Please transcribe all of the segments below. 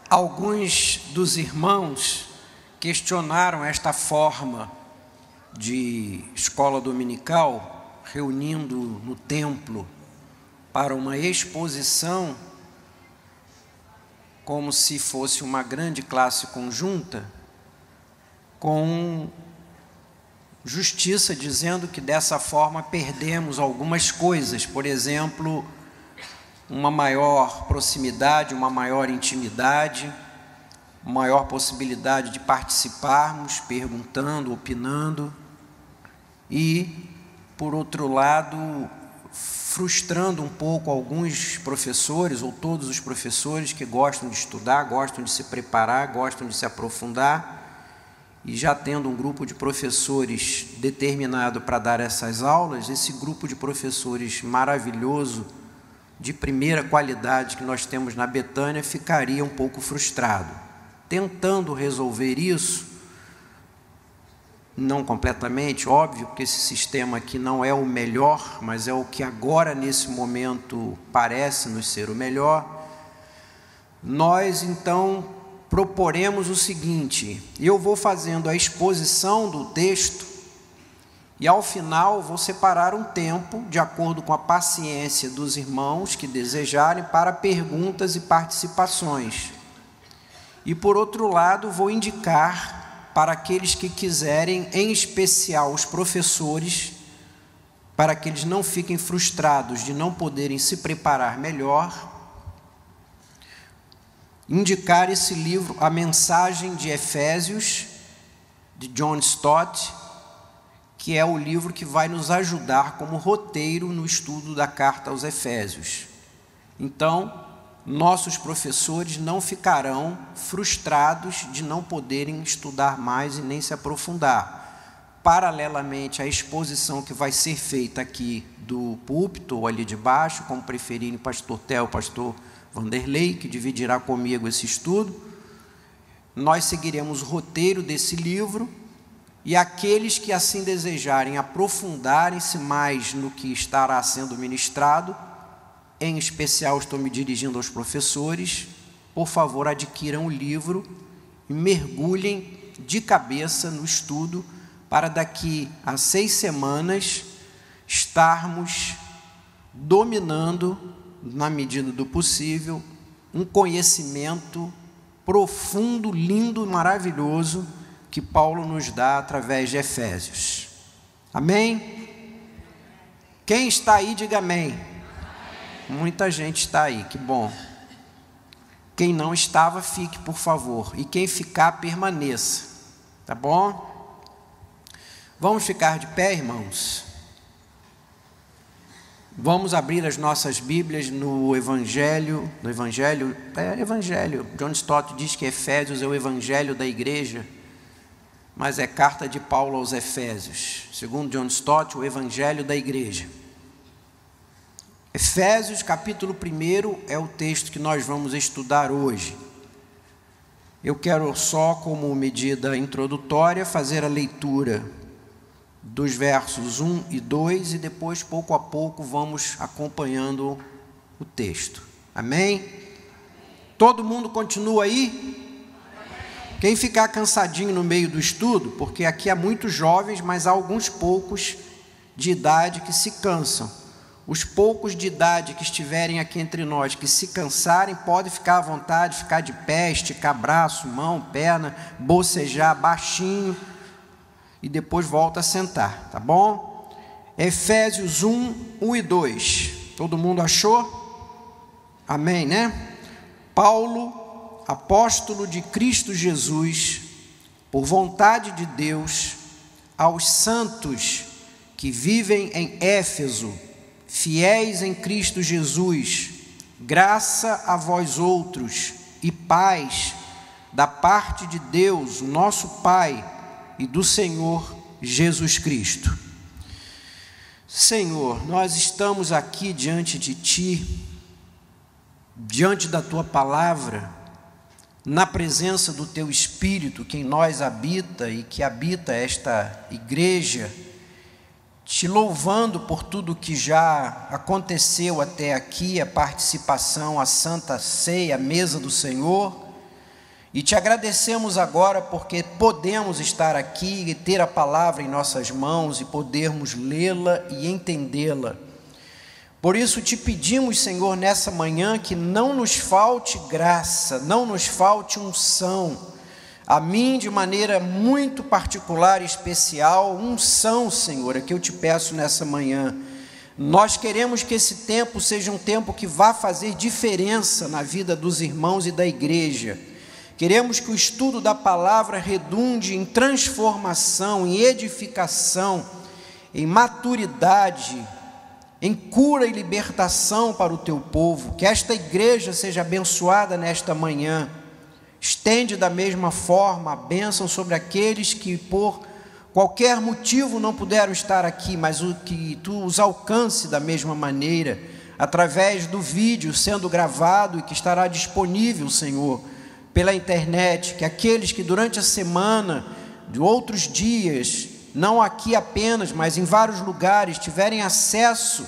Alguns dos irmãos questionaram esta forma de escola dominical, reunindo no templo para uma exposição, como se fosse uma grande classe conjunta, com justiça, dizendo que dessa forma perdemos algumas coisas, por exemplo, uma maior proximidade, uma maior intimidade, maior possibilidade de participarmos, perguntando, opinando, e, por outro lado, frustrando um pouco alguns professores, ou todos os professores que gostam de estudar, gostam de se preparar, gostam de se aprofundar, e já tendo um grupo de professores determinado para dar essas aulas, esse grupo de professores maravilhoso, de primeira qualidade que nós temos na Betânia, ficaria um pouco frustrado. Tentando resolver isso, não completamente, óbvio, porque esse sistema aqui não é o melhor, mas é o que agora, nesse momento, parece nos ser o melhor, nós, então, proporemos o seguinte: eu vou fazendo a exposição do texto e, ao final, vou separar um tempo, de acordo com a paciência dos irmãos que desejarem, para perguntas e participações. E, por outro lado, vou indicar para aqueles que quiserem, em especial os professores, para que eles não fiquem frustrados de não poderem se preparar melhor, indicar esse livro, A Mensagem de Efésios, de John Stott, que é o livro que vai nos ajudar como roteiro no estudo da carta aos Efésios. Então, nossos professores não ficarão frustrados de não poderem estudar mais e nem se aprofundar. Paralelamente à exposição que vai ser feita aqui do púlpito, ou ali de baixo, como preferirem o pastor Theo, o pastor Vanderlei, que dividirá comigo esse estudo, nós seguiremos o roteiro desse livro, e aqueles que assim desejarem aprofundarem-se mais no que estará sendo ministrado, em especial estou me dirigindo aos professores, por favor, adquiram o livro e mergulhem de cabeça no estudo, para daqui a 6 semanas estarmos dominando, na medida do possível, um conhecimento profundo, lindo, maravilhoso, que Paulo nos dá através de Efésios. Amém? Quem está aí, diga amém. Muita gente está aí, que bom. Quem não estava, fique, por favor. E quem ficar, permaneça. Tá bom? Vamos ficar de pé, irmãos? Vamos abrir as nossas Bíblias no Evangelho. John Stott diz que Efésios é o Evangelho da igreja, mas é carta de Paulo aos Efésios. Segundo John Stott, o Evangelho da igreja. Efésios, capítulo 1, é o texto que nós vamos estudar hoje. Eu quero só, como medida introdutória, fazer a leitura dos versos 1 e 2, e depois, pouco a pouco, vamos acompanhando o texto. Amém? Todo mundo continua aí? Quem ficar cansadinho no meio do estudo, porque aqui há muitos jovens, mas há alguns poucos de idade que se cansam. Os poucos de idade que estiverem aqui entre nós, que se cansarem, podem ficar à vontade, ficar de pé, esticar braço, mão, perna, bocejar baixinho, e depois volta a sentar, tá bom? Efésios 1 e 2. Todo mundo achou? Amém, né? Paulo, apóstolo de Cristo Jesus, por vontade de Deus, aos santos que vivem em Éfeso, fiéis em Cristo Jesus, graça a vós outros e paz da parte de Deus, nosso Pai, e do Senhor Jesus Cristo. Senhor, nós estamos aqui diante de Ti, diante da Tua palavra, na presença do Teu Espírito, que em nós habita e que habita esta igreja, te louvando por tudo que já aconteceu até aqui, a participação, a Santa Ceia, a mesa do Senhor, E te agradecemos agora porque podemos estar aqui e ter a palavra em nossas mãos e podermos lê-la e entendê-la. Por isso te pedimos, Senhor, nessa manhã que não nos falte graça, não nos falte unção. A mim, de maneira muito particular e especial, unção, Senhor, é que eu te peço nessa manhã. Nós queremos que esse tempo seja um tempo que vá fazer diferença na vida dos irmãos e da igreja. Queremos que o estudo da palavra redunde em transformação, em edificação, em maturidade, em cura e libertação para o teu povo. Que esta igreja seja abençoada nesta manhã. Estende da mesma forma a bênção sobre aqueles que por qualquer motivo não puderam estar aqui, mas que tu os alcance da mesma maneira, através do vídeo sendo gravado e que estará disponível, Senhor, pela internet. Que aqueles que durante a semana, de outros dias, não aqui apenas, mas em vários lugares, tiverem acesso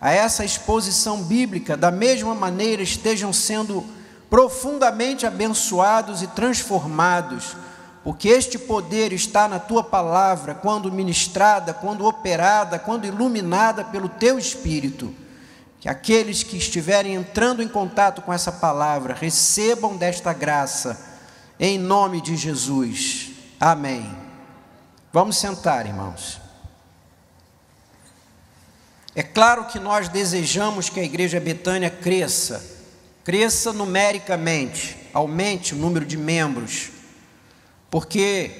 a essa exposição bíblica, da mesma maneira estejam sendo profundamente abençoados e transformados, porque este poder está na tua palavra, quando ministrada, quando operada, quando iluminada pelo teu Espírito. Que aqueles que estiverem entrando em contato com essa palavra recebam desta graça, em nome de Jesus. Amém. Vamos sentar, irmãos. É claro que nós desejamos que a Igreja Betânia cresça numericamente, aumente o número de membros, porque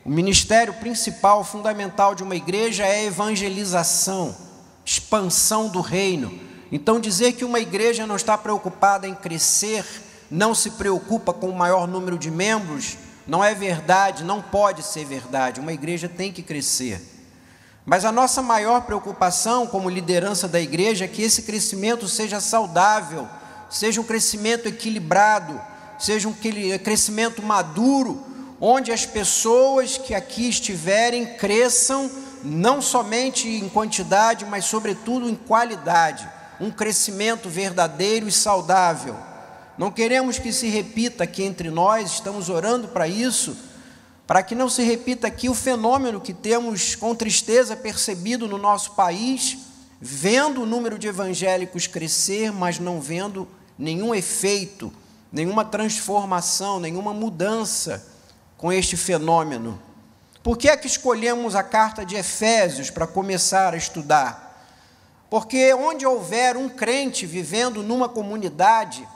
o ministério principal, fundamental de uma igreja é a evangelização, expansão do reino. Então dizer que uma igreja não está preocupada em crescer, não se preocupa com o maior número de membros, não é verdade, não pode ser verdade. Uma igreja tem que crescer. Mas a nossa maior preocupação como liderança da igreja é que esse crescimento seja saudável, seja um crescimento equilibrado, seja um crescimento maduro, onde as pessoas que aqui estiverem cresçam, não somente em quantidade, mas sobretudo em qualidade, um crescimento verdadeiro e saudável. Não queremos que se repita aqui entre nós, estamos orando para isso, para que não se repita aqui o fenômeno que temos com tristeza percebido no nosso país, vendo o número de evangélicos crescer, mas não vendo nenhum efeito, nenhuma transformação, nenhuma mudança com este fenômeno. Por que é que escolhemos a carta de Efésios para começar a estudar? Porque onde houver um crente vivendo numa comunidade,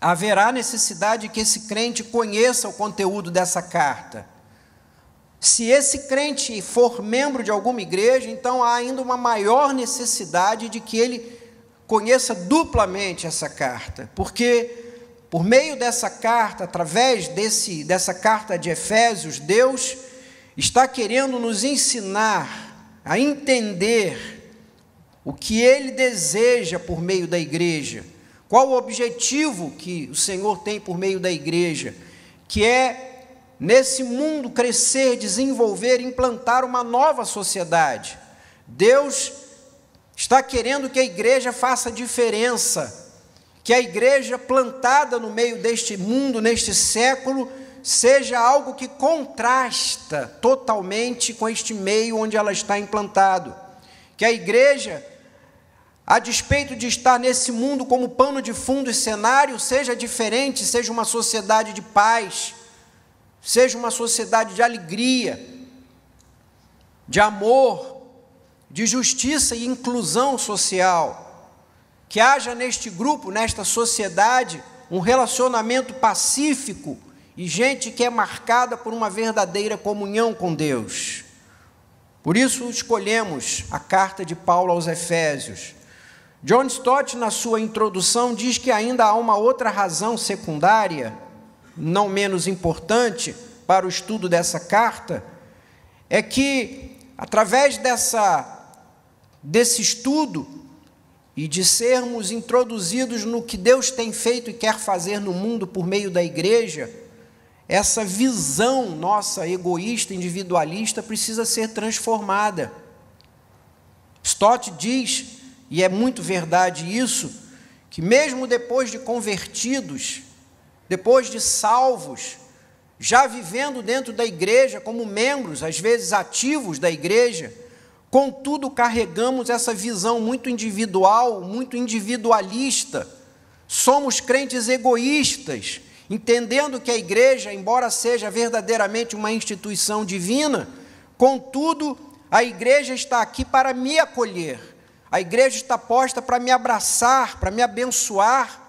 haverá necessidade que esse crente conheça o conteúdo dessa carta. Se esse crente for membro de alguma igreja, então há ainda uma maior necessidade de que ele conheça duplamente essa carta, porque por meio dessa carta, através dessa carta de Efésios, Deus está querendo nos ensinar a entender o que Ele deseja por meio da igreja, qual o objetivo que o Senhor tem por meio da igreja, que é, nesse mundo, crescer, desenvolver, implantar uma nova sociedade. Deus está querendo que a igreja faça diferença, que a igreja plantada no meio deste mundo, neste século, seja algo que contrasta totalmente com este meio onde ela está implantado. Que a igreja, a despeito de estar nesse mundo como pano de fundo e cenário, seja diferente, seja uma sociedade de paz, seja uma sociedade de alegria, de amor, de justiça e inclusão social. Que haja neste grupo, nesta sociedade, um relacionamento pacífico e gente que é marcada por uma verdadeira comunhão com Deus. Por isso escolhemos a carta de Paulo aos Efésios. John Stott, na sua introdução, diz que ainda há uma outra razão secundária, não menos importante, para o estudo dessa carta, é que, através desse estudo, e de sermos introduzidos no que Deus tem feito e quer fazer no mundo por meio da igreja, essa visão nossa egoísta, individualista, precisa ser transformada. Stott diz, e é muito verdade isso, que mesmo depois de convertidos, depois de salvos, já vivendo dentro da igreja como membros, às vezes ativos da igreja, contudo carregamos essa visão muito individual, muito individualista. Somos crentes egoístas, entendendo que a igreja, embora seja verdadeiramente uma instituição divina, contudo, a igreja está aqui para me acolher, a igreja está posta para me abraçar, para me abençoar,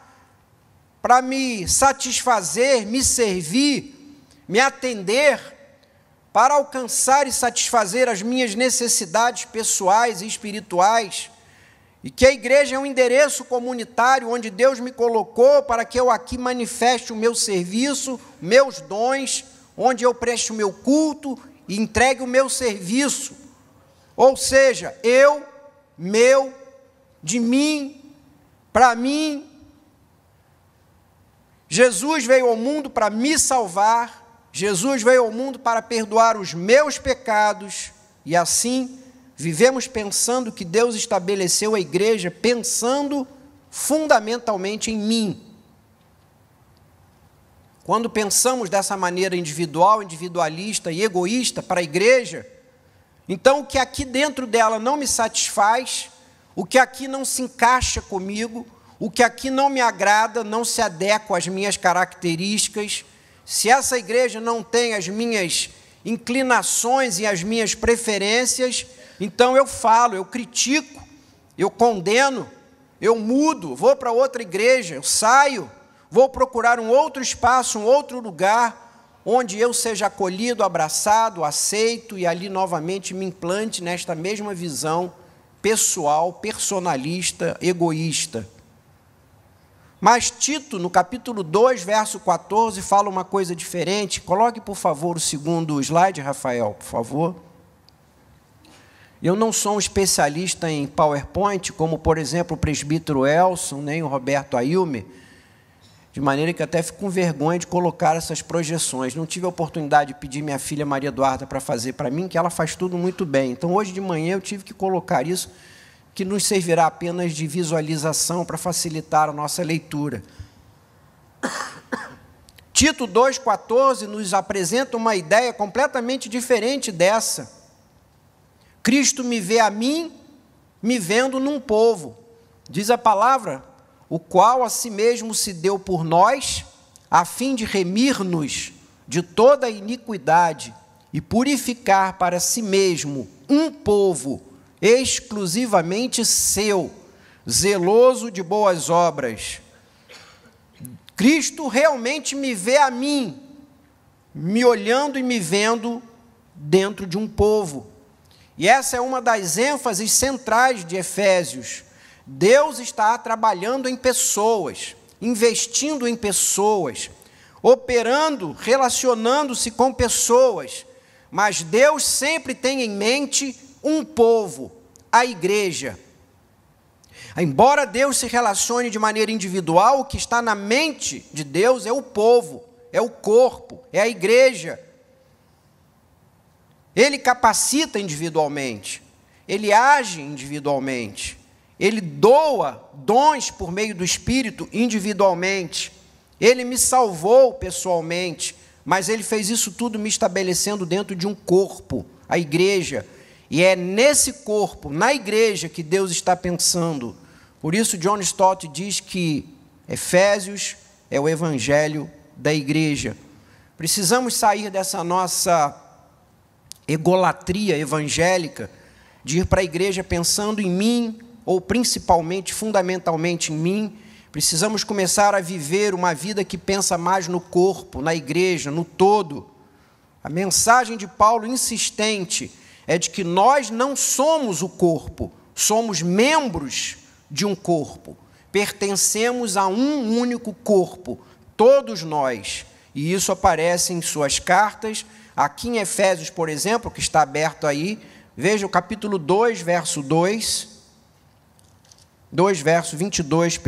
para me satisfazer, me servir, me atender, para alcançar e satisfazer as minhas necessidades pessoais e espirituais, e que a igreja é um endereço comunitário onde Deus me colocou para que eu aqui manifeste o meu serviço, meus dons, onde eu preste o meu culto e entregue o meu serviço. Ou seja, eu, meu, de mim, para mim. Jesus veio ao mundo para me salvar, Jesus veio ao mundo para perdoar os meus pecados, e assim vivemos pensando que Deus estabeleceu a igreja, pensando fundamentalmente em mim. Quando pensamos dessa maneira individual, individualista e egoísta para a igreja, então o que aqui dentro dela não me satisfaz, o que aqui não se encaixa comigo, o que aqui não me agrada, não se adequa às minhas características, se essa igreja não tem as minhas inclinações e as minhas preferências, então eu falo, eu critico, eu condeno, eu mudo, vou para outra igreja, eu saio, vou procurar um outro espaço, um outro lugar, onde eu seja acolhido, abraçado, aceito, e ali novamente me implante nesta mesma visão pessoal, personalista, egoísta. Mas Tito, no capítulo 2, verso 14, fala uma coisa diferente. Coloque, por favor, o segundo slide, Rafael, por favor. Eu não sou um especialista em PowerPoint, como, por exemplo, o presbítero Elson, nem o Roberto Ailme, de maneira que até fico com vergonha de colocar essas projeções. Não tive a oportunidade de pedir minha filha Maria Eduarda para fazer para mim, que ela faz tudo muito bem. Então, hoje de manhã, eu tive que colocar isso, que nos servirá apenas de visualização para facilitar a nossa leitura. Tito 2,14 nos apresenta uma ideia completamente diferente dessa. Cristo me vê a mim, me vendo num povo, diz a palavra, o qual a si mesmo se deu por nós, a fim de remir-nos de toda a iniquidade e purificar para si mesmo um povo exclusivamente seu, zeloso de boas obras. Cristo realmente me vê a mim, me olhando e me vendo dentro de um povo. E essa é uma das ênfases centrais de Efésios. Deus está trabalhando em pessoas, investindo em pessoas, operando, relacionando-se com pessoas, mas Deus sempre tem em mente um povo, a igreja. Embora Deus se relacione de maneira individual, o que está na mente de Deus é o povo, é o corpo, é a igreja. Ele capacita individualmente, ele age individualmente, ele doa dons por meio do Espírito individualmente, ele me salvou pessoalmente, mas ele fez isso tudo me estabelecendo dentro de um corpo, a igreja. E é nesse corpo, na igreja, que Deus está pensando. Por isso, John Stott diz que Efésios é o evangelho da igreja. Precisamos sair dessa nossa egolatria evangélica, de ir para a igreja pensando em mim, ou principalmente, fundamentalmente em mim. Precisamos começar a viver uma vida que pensa mais no corpo, na igreja, no todo. A mensagem de Paulo insistente é de que nós não somos o corpo, somos membros de um corpo, pertencemos a um único corpo, todos nós, e isso aparece em suas cartas, aqui em Efésios, por exemplo, que está aberto aí, veja o capítulo 2, verso 22,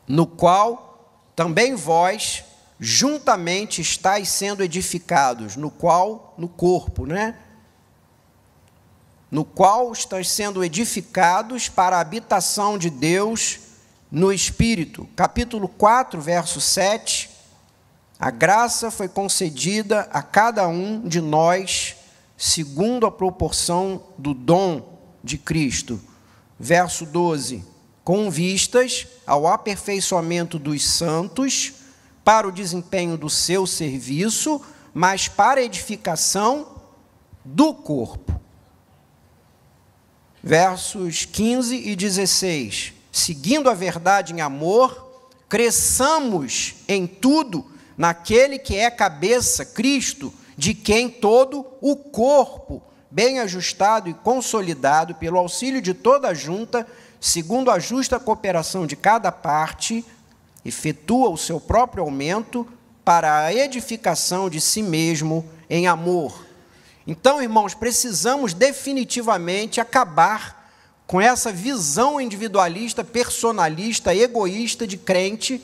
no qual também vós juntamente estáis sendo edificados, no corpo, né? No qual estáis sendo edificados para a habitação de Deus no Espírito. Capítulo 4, verso 7. A graça foi concedida a cada um de nós, segundo a proporção do dom de Cristo. Verso 12. Com vistas ao aperfeiçoamento dos santos, para o desempenho do seu serviço, mas para a edificação do corpo. Versos 15 e 16. Seguindo a verdade em amor, cresçamos em tudo naquele que é cabeça, Cristo, de quem todo o corpo, bem ajustado e consolidado pelo auxílio de toda a junta, segundo a justa cooperação de cada parte, efetua o seu próprio aumento para a edificação de si mesmo em amor. Então, irmãos, precisamos definitivamente acabar com essa visão individualista, personalista, egoísta de crente,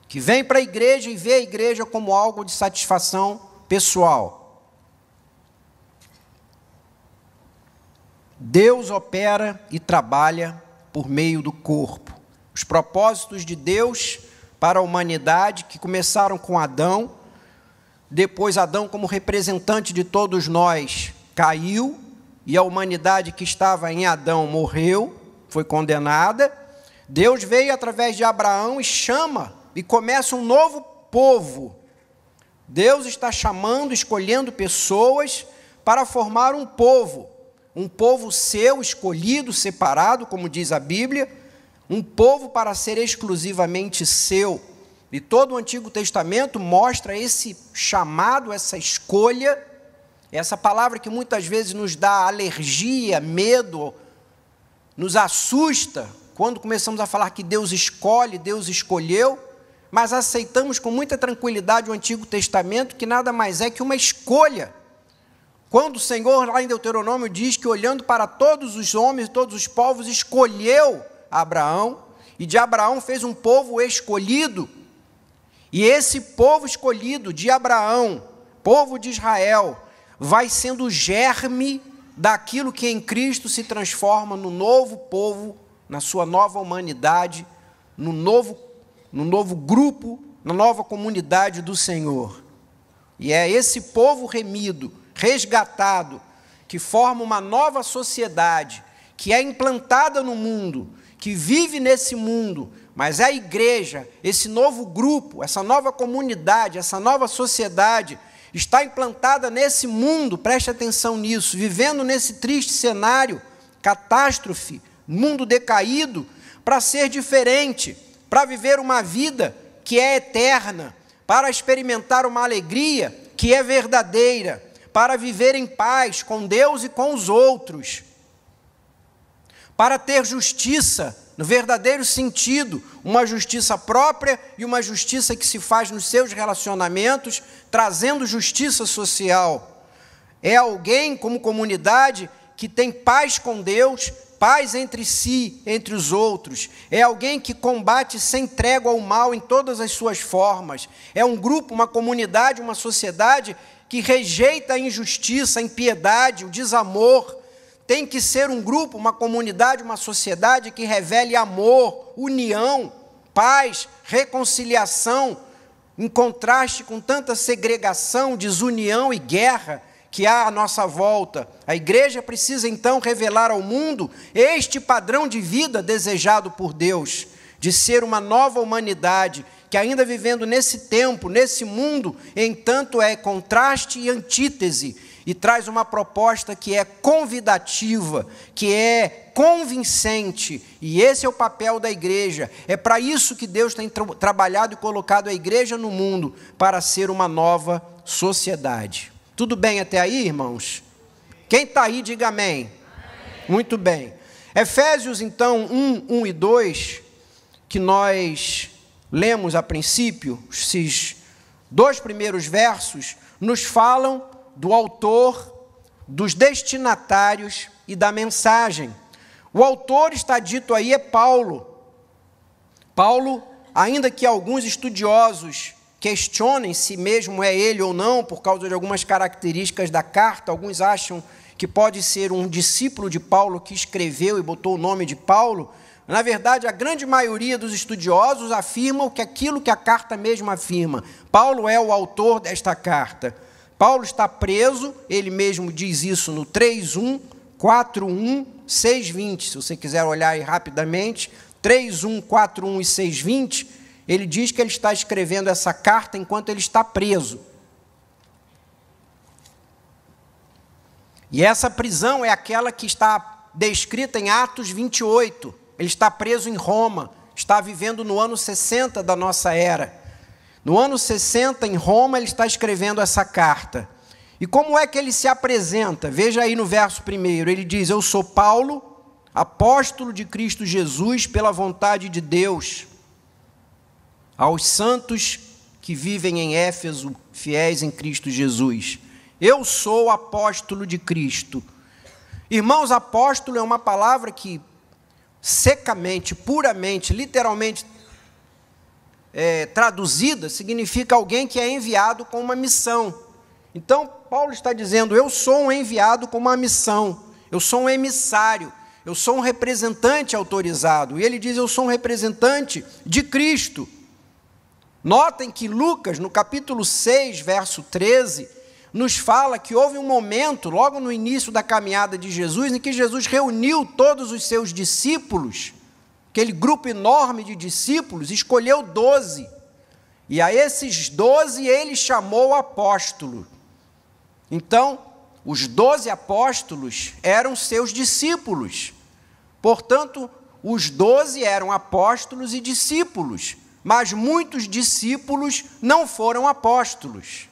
que vem para a igreja e vê a igreja como algo de satisfação pessoal. Deus opera e trabalha por meio do corpo. Os propósitos de Deus para a humanidade, que começaram com Adão, depois Adão, como representante de todos nós, caiu, e a humanidade que estava em Adão morreu, foi condenada. Deus veio através de Abraão e chama, e começa um novo povo. Deus está chamando, escolhendo pessoas para formar um povo seu, escolhido, separado, como diz a Bíblia, um povo para ser exclusivamente seu. E todo o Antigo Testamento mostra esse chamado, essa escolha, essa palavra que muitas vezes nos dá alergia, medo, nos assusta, quando começamos a falar que Deus escolhe, Deus escolheu, mas aceitamos com muita tranquilidade o Antigo Testamento, que nada mais é que uma escolha. Quando o Senhor, lá em Deuteronômio, diz que olhando para todos os homens, todos os povos, escolheu Abraão, e de Abraão fez um povo escolhido, e esse povo escolhido de Abraão, povo de Israel, vai sendo o germe daquilo que em Cristo se transforma no novo povo, na sua nova humanidade, no novo grupo, na nova comunidade do Senhor. E é esse povo remido, resgatado, que forma uma nova sociedade, que é implantada no mundo, que vive nesse mundo, mas a igreja, esse novo grupo, essa nova comunidade, essa nova sociedade, está implantada nesse mundo, preste atenção nisso, vivendo nesse triste cenário, catástrofe, mundo decaído, para ser diferente, para viver uma vida que é eterna, para experimentar uma alegria que é verdadeira, para viver em paz com Deus e com os outros, para ter justiça no verdadeiro sentido, uma justiça própria e uma justiça que se faz nos seus relacionamentos, trazendo justiça social. É alguém, como comunidade, que tem paz com Deus, paz entre si, entre os outros. É alguém que combate sem trégua o mal em todas as suas formas. É um grupo, uma comunidade, uma sociedade que rejeita a injustiça, a impiedade, o desamor. Tem que ser um grupo, uma comunidade, uma sociedade que revele amor, união, paz, reconciliação, em contraste com tanta segregação, desunião e guerra que há à nossa volta. A igreja precisa então revelar ao mundo este padrão de vida desejado por Deus, de ser uma nova humanidade, que ainda vivendo nesse tempo, nesse mundo, entanto é contraste e antítese, e traz uma proposta que é convidativa, que é convincente, e esse é o papel da igreja. É para isso que Deus tem trabalhado e colocado a igreja no mundo, para ser uma nova sociedade. Tudo bem até aí, irmãos? Quem está aí, diga amém. Amém. Muito bem. Efésios, então, 1 e 2, que nós lemos a princípio, esses 2 primeiros versos, nos falam do autor, dos destinatários e da mensagem. O autor está dito aí é Paulo. Paulo, ainda que alguns estudiosos questionem se mesmo é ele ou não, por causa de algumas características da carta, alguns acham que pode ser um discípulo de Paulo que escreveu e botou o nome de Paulo, Na verdade, a grande maioria dos estudiosos afirmam que aquilo que a carta mesmo afirma. Paulo é o autor desta carta. Paulo está preso, ele mesmo diz isso no 3:1, 4:1, 6:20. Se você quiser olhar aí rapidamente, 3:1, 4:1 e 6:20, ele diz que ele está escrevendo essa carta enquanto ele está preso. E essa prisão é aquela que está descrita em Atos 28. Ele está preso em Roma, está vivendo no ano 60 da nossa era. No ano 60, em Roma, ele está escrevendo essa carta. E como é que ele se apresenta? Veja aí no verso 1, ele diz: eu sou Paulo, apóstolo de Cristo Jesus, pela vontade de Deus, aos santos que vivem em Éfeso, fiéis em Cristo Jesus. Eu sou apóstolo de Cristo. Irmãos, apóstolo é uma palavra que secamente, puramente, literalmente traduzida, significa alguém que é enviado com uma missão. Então, Paulo está dizendo: eu sou um enviado com uma missão, eu sou um emissário, eu sou um representante autorizado. E ele diz: eu sou um representante de Cristo. Notem que Lucas, no capítulo 6, verso 13, nos fala que houve um momento, logo no início da caminhada de Jesus, em que Jesus reuniu todos os seus discípulos, aquele grupo enorme de discípulos, escolheu 12, e a esses 12 ele chamou apóstolo. Então, os 12 apóstolos eram seus discípulos, portanto, os 12 eram apóstolos e discípulos, mas muitos discípulos não foram apóstolos.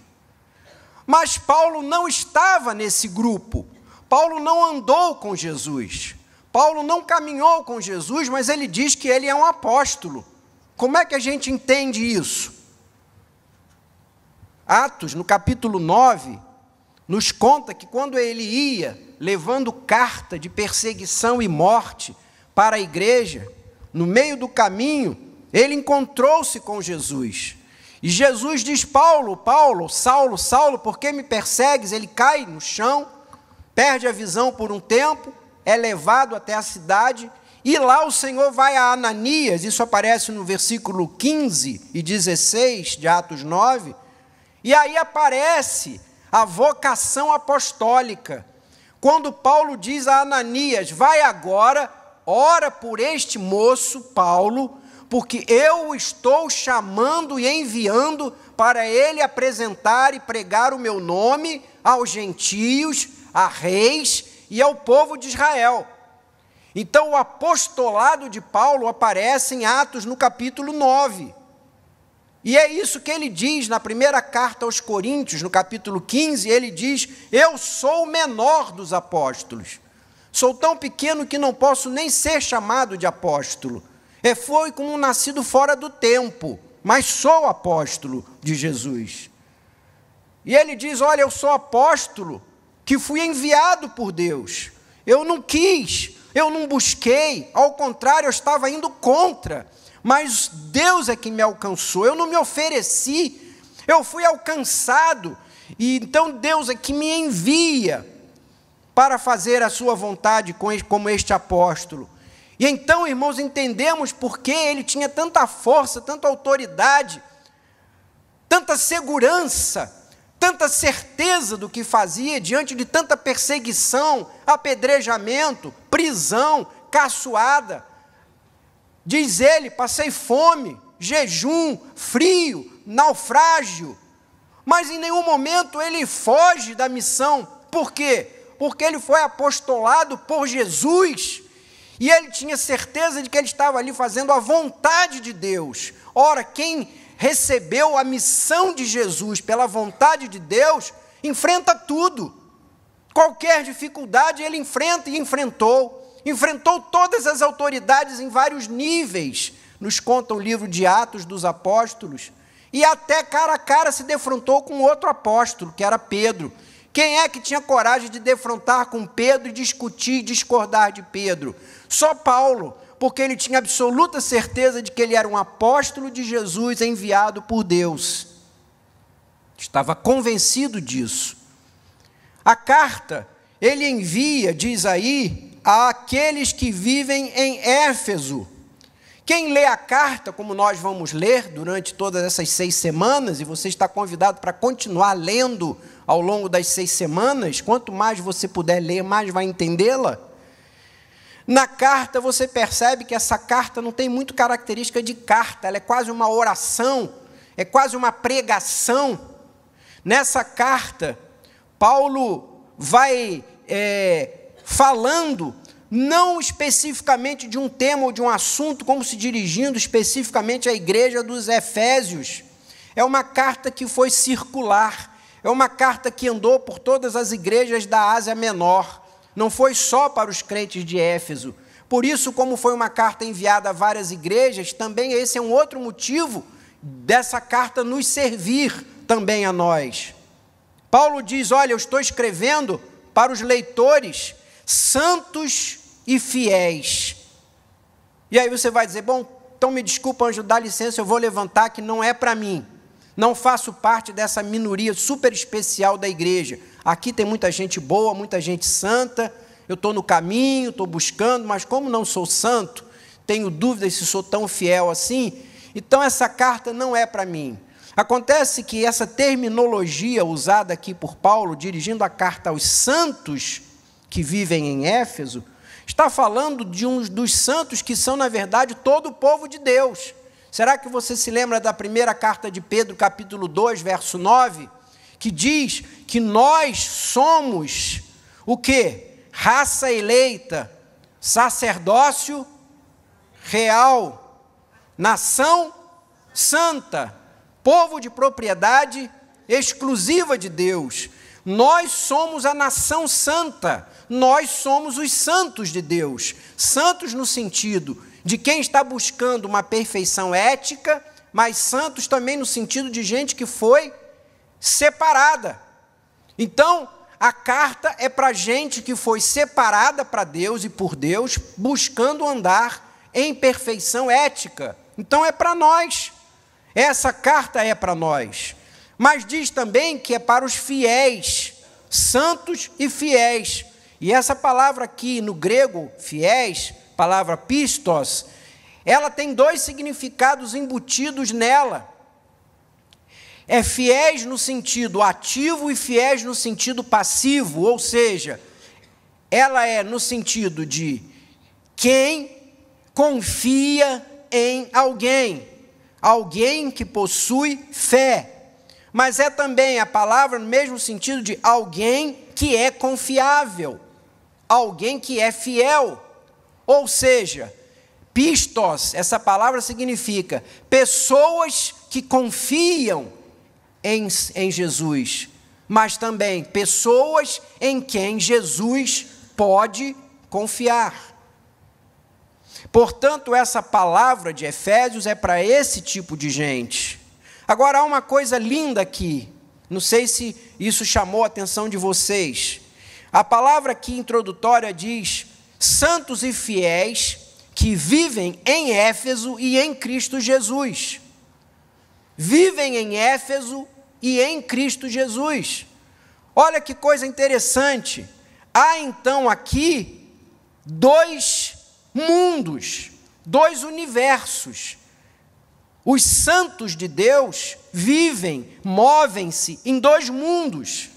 Mas Paulo não estava nesse grupo. Paulo não andou com Jesus. Paulo não caminhou com Jesus, mas ele diz que ele é um apóstolo. Como é que a gente entende isso? Atos, no capítulo 9, nos conta que quando ele ia levando carta de perseguição e morte para a igreja, no meio do caminho, ele encontrou-se com Jesus. E Jesus diz: Paulo, Paulo, Saulo, Saulo, por que me persegues? Ele cai no chão, perde a visão por um tempo, é levado até a cidade, e lá o Senhor vai a Ananias, isso aparece no versículo 15 e 16 de Atos 9, e aí aparece a vocação apostólica. Quando Paulo diz a Ananias: vai agora, ora por este moço, Paulo, porque eu o estou chamando e enviando para ele apresentar e pregar o meu nome aos gentios, a reis e ao povo de Israel. Então, o apostolado de Paulo aparece em Atos, no capítulo 9. E é isso que ele diz na primeira carta aos Coríntios, no capítulo 15, ele diz: eu sou o menor dos apóstolos. Sou tão pequeno que não posso nem ser chamado de apóstolo. Foi como um nascido fora do tempo, mas sou apóstolo de Jesus. E ele diz: olha, eu sou apóstolo que fui enviado por Deus. Eu não quis, eu não busquei, ao contrário, eu estava indo contra, mas Deus é quem me alcançou. Eu não me ofereci, eu fui alcançado, e então Deus é que me envia para fazer a sua vontade como este apóstolo. E então, irmãos, entendemos por que ele tinha tanta força, tanta autoridade, tanta segurança, tanta certeza do que fazia diante de tanta perseguição, apedrejamento, prisão, caçoada. Diz ele: passei fome, jejum, frio, naufrágio, mas em nenhum momento ele foge da missão. Por quê? Porque ele foi apostolado por Jesus, e ele tinha certeza de que ele estava ali fazendo a vontade de Deus. Ora, quem recebeu a missão de Jesus pela vontade de Deus, enfrenta tudo. Qualquer dificuldade ele enfrenta e enfrentou. Enfrentou todas as autoridades em vários níveis, nos conta o livro de Atos dos Apóstolos, e até cara a cara se defrontou com outro apóstolo, que era Pedro. Quem é que tinha coragem de defrontar com Pedro e discutir e discordar de Pedro? Só Paulo, porque ele tinha absoluta certeza de que ele era um apóstolo de Jesus enviado por Deus. Estava convencido disso. A carta ele envia, diz aí, àqueles que vivem em Éfeso. Quem lê a carta, como nós vamos ler durante todas essas 6 semanas, e você está convidado para continuar lendo ao longo das 6 semanas, quanto mais você puder ler, mais vai entendê-la. Na carta você percebe que essa carta não tem muito característica de carta, ela é quase uma oração, é quase uma pregação. Nessa carta, Paulo vai falando, não especificamente de um tema ou de um assunto, como se dirigindo especificamente à igreja dos Efésios. É uma carta que foi circular, é uma carta que andou por todas as igrejas da Ásia Menor, não foi só para os crentes de Éfeso. Por isso, como foi uma carta enviada a várias igrejas, também esse é um outro motivo dessa carta nos servir também a nós. Paulo diz, olha, eu estou escrevendo para os leitores santos e fiéis. E aí você vai dizer, bom, então me desculpa, anjo, dá licença, eu vou levantar que não é para mim. Não faço parte dessa minoria super especial da igreja. Aqui tem muita gente boa, muita gente santa, eu estou no caminho, estou buscando, mas como não sou santo, tenho dúvidas se sou tão fiel assim, então essa carta não é para mim. Acontece que essa terminologia usada aqui por Paulo, dirigindo a carta aos santos que vivem em Éfeso, está falando de uns dos santos que são, na verdade, todo o povo de Deus. Será que você se lembra da primeira carta de Pedro, capítulo 2, verso 9, que diz que nós somos o quê? Raça eleita, sacerdócio real, nação santa, povo de propriedade exclusiva de Deus. Nós somos a nação santa, nós somos os santos de Deus. Santos no sentido de quem está buscando uma perfeição ética, mas santos também no sentido de gente que foi separada. Então, a carta é para gente que foi separada para Deus e por Deus, buscando andar em perfeição ética. Então, é para nós. Essa carta é para nós. Mas diz também que é para os fiéis, santos e fiéis. E essa palavra aqui no grego, fiéis, palavra pistos, ela tem 2 significados embutidos nela. É fiéis no sentido ativo e fiéis no sentido passivo, ou seja, ela é no sentido de quem confia em alguém, alguém que possui fé, mas é também a palavra no mesmo sentido de alguém que é confiável, alguém que é fiel, ou seja, pistos, essa palavra significa pessoas que confiam em Jesus, mas também pessoas em quem Jesus pode confiar. Portanto, essa palavra de Efésios é para esse tipo de gente. Agora, há uma coisa linda aqui, não sei se isso chamou a atenção de vocês. A palavra aqui introdutória diz, santos e fiéis que vivem em Éfeso e em Cristo Jesus. Vivem em Éfeso e em Cristo Jesus. Olha que coisa interessante. Há então aqui 2 mundos, 2 universos. Os santos de Deus vivem, movem-se em 2 mundos.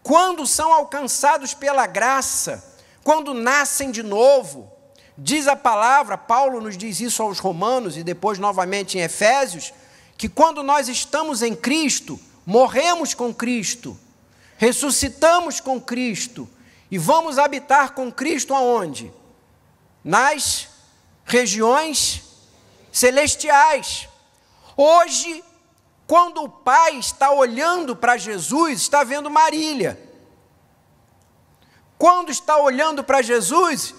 Quando são alcançados pela graça, quando nascem de novo, diz a palavra, Paulo nos diz isso aos Romanos e depois novamente em Efésios, que quando nós estamos em Cristo, morremos com Cristo, ressuscitamos com Cristo e vamos habitar com Cristo aonde? Nas regiões celestiais. Hoje, quando o Pai está olhando para Jesus, está vendo Marília. Quando está olhando para Jesus,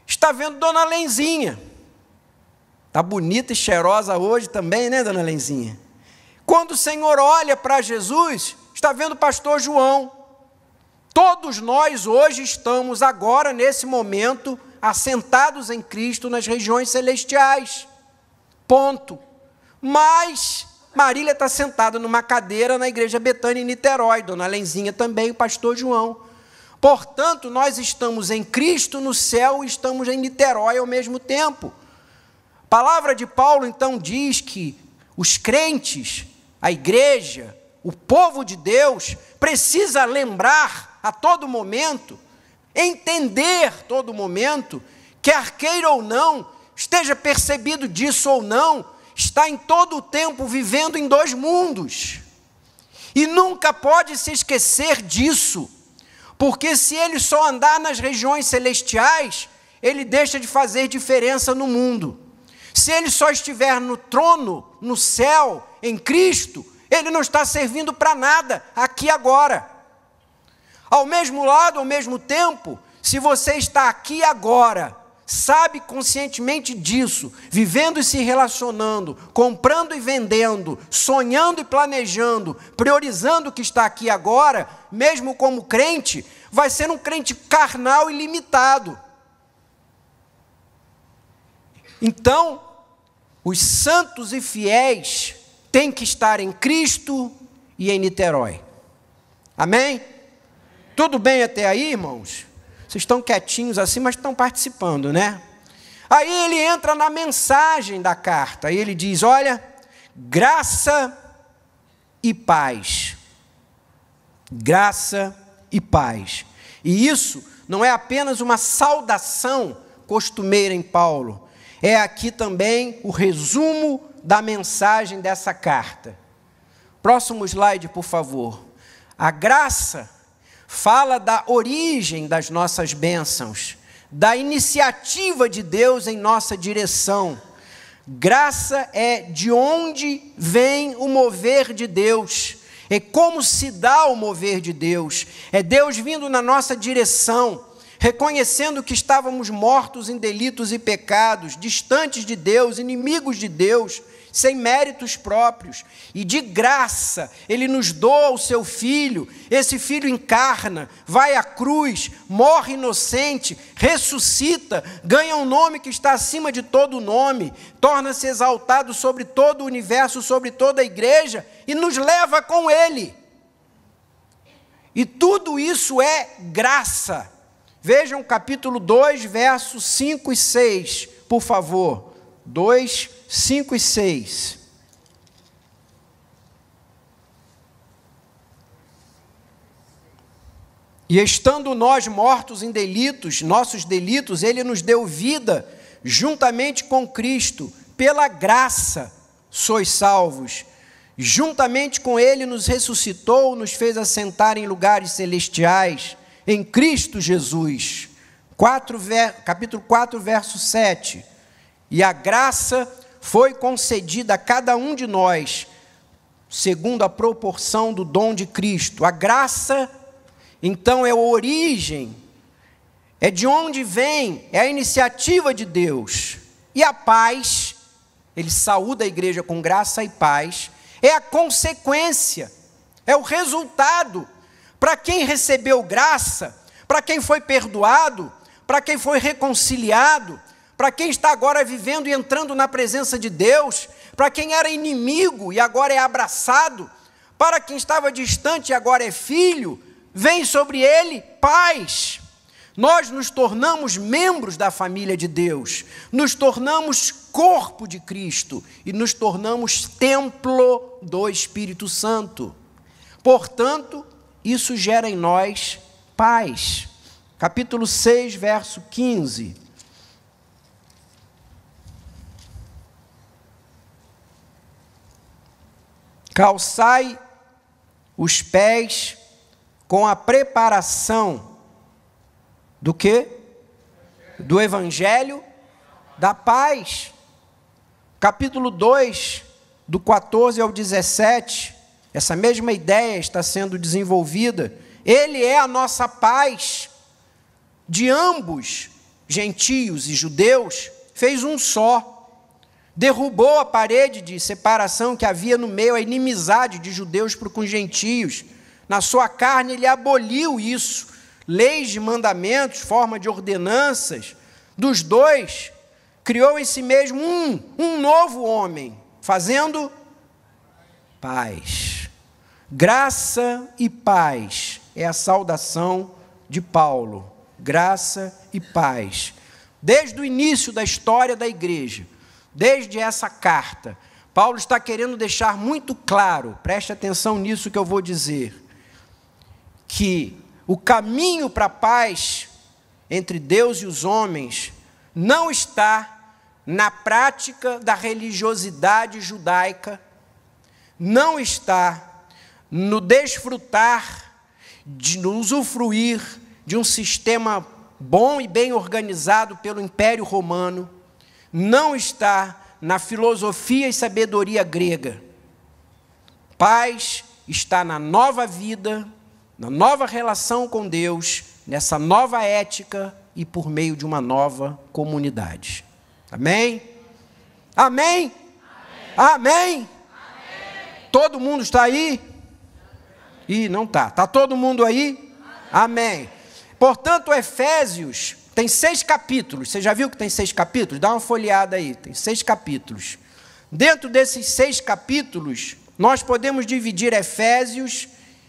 está vendo Dona Lenzinha. Está bonita e cheirosa hoje também, né, Dona Lenzinha? Quando o Senhor olha para Jesus, está vendo o pastor João. Todos nós hoje estamos agora, nesse momento, assentados em Cristo nas regiões celestiais. Ponto. Mas Marília está sentada numa cadeira na igreja Betânia em Niterói, Dona Lenzinha também, o pastor João. Portanto, nós estamos em Cristo no céu e estamos em Niterói ao mesmo tempo. A palavra de Paulo, então, diz que os crentes, a igreja, o povo de Deus, precisa lembrar a todo momento, entender todo momento, quer queira ou não, esteja percebido disso ou não, está em todo o tempo vivendo em dois mundos. E nunca pode se esquecer disso, porque se ele só andar nas regiões celestiais, ele deixa de fazer diferença no mundo. Se ele só estiver no trono, no céu, em Cristo, ele não está servindo para nada, aqui agora. Ao mesmo lado, ao mesmo tempo, se você está aqui agora, sabe conscientemente disso, vivendo e se relacionando, comprando e vendendo, sonhando e planejando, priorizando o que está aqui agora, mesmo como crente, vai ser um crente carnal e limitado. Então, os santos e fiéis têm que estar em Cristo e em Niterói. Amém? Tudo bem até aí, irmãos? Vocês estão quietinhos assim, mas estão participando, né? Aí ele entra na mensagem da carta, aí ele diz, olha, graça e paz. Graça e paz. E isso não é apenas uma saudação costumeira em Paulo, é aqui também o resumo da mensagem dessa carta. Próximo slide, por favor. A graça fala da origem das nossas bênçãos, da iniciativa de Deus em nossa direção. Graça é de onde vem o mover de Deus, é como se dá o mover de Deus, é Deus vindo na nossa direção, reconhecendo que estávamos mortos em delitos e pecados, distantes de Deus, inimigos de Deus, sem méritos próprios, e de graça, Ele nos doa o seu Filho, esse Filho encarna, vai à cruz, morre inocente, ressuscita, ganha um nome que está acima de todo nome, torna-se exaltado sobre todo o universo, sobre toda a igreja, e nos leva com Ele. E tudo isso é graça. Vejam capítulo 2, versos 5 e 6, por favor. 2, 5 e 6. E estando nós mortos em delitos, nossos delitos, Ele nos deu vida juntamente com Cristo, pela graça sois salvos. Juntamente com Ele nos ressuscitou, nos fez assentar em lugares celestiais, em Cristo Jesus. Capítulo 4, verso 7. E a graça foi concedida a cada um de nós, segundo a proporção do dom de Cristo. A graça, então, é a origem, é de onde vem, é a iniciativa de Deus. E a paz, ele saúda a igreja com graça e paz, é a consequência, é o resultado. Para quem recebeu graça, para quem foi perdoado, para quem foi reconciliado, para quem está agora vivendo e entrando na presença de Deus, para quem era inimigo e agora é abraçado, para quem estava distante e agora é filho, vem sobre ele paz. Nós nos tornamos membros da família de Deus, nos tornamos corpo de Cristo e nos tornamos templo do Espírito Santo. Portanto, isso gera em nós paz. Capítulo 6, verso 15. Calçai os pés com a preparação do quê? Do Evangelho da paz. Capítulo 2, do 14 ao 17, essa mesma ideia está sendo desenvolvida. Ele é a nossa paz. De ambos, gentios e judeus, fez um só. Derrubou a parede de separação que havia no meio, a inimizade de judeus para com gentios. Na sua carne ele aboliu isso. Leis de mandamentos, forma de ordenanças. Dos dois, criou em si mesmo um novo homem, fazendo paz. Graça e paz é a saudação de Paulo, graça e paz. Desde o início da história da igreja, desde essa carta, Paulo está querendo deixar muito claro, preste atenção nisso que eu vou dizer, que o caminho para a paz entre Deus e os homens não está na prática da religiosidade judaica, não está no desfrutar, no usufruir de um sistema bom e bem organizado pelo Império Romano, não está na filosofia e sabedoria grega. Paz está na nova vida, na nova relação com Deus, nessa nova ética e por meio de uma nova comunidade. Amém? Amém? Amém? Amém? Todo mundo está aí? Ih, não está. Está todo mundo aí? Amém. Portanto, Efésios tem 6 capítulos. Você já viu que tem 6 capítulos? Dá uma folheada aí. Tem 6 capítulos. Dentro desses 6 capítulos, nós podemos dividir Efésios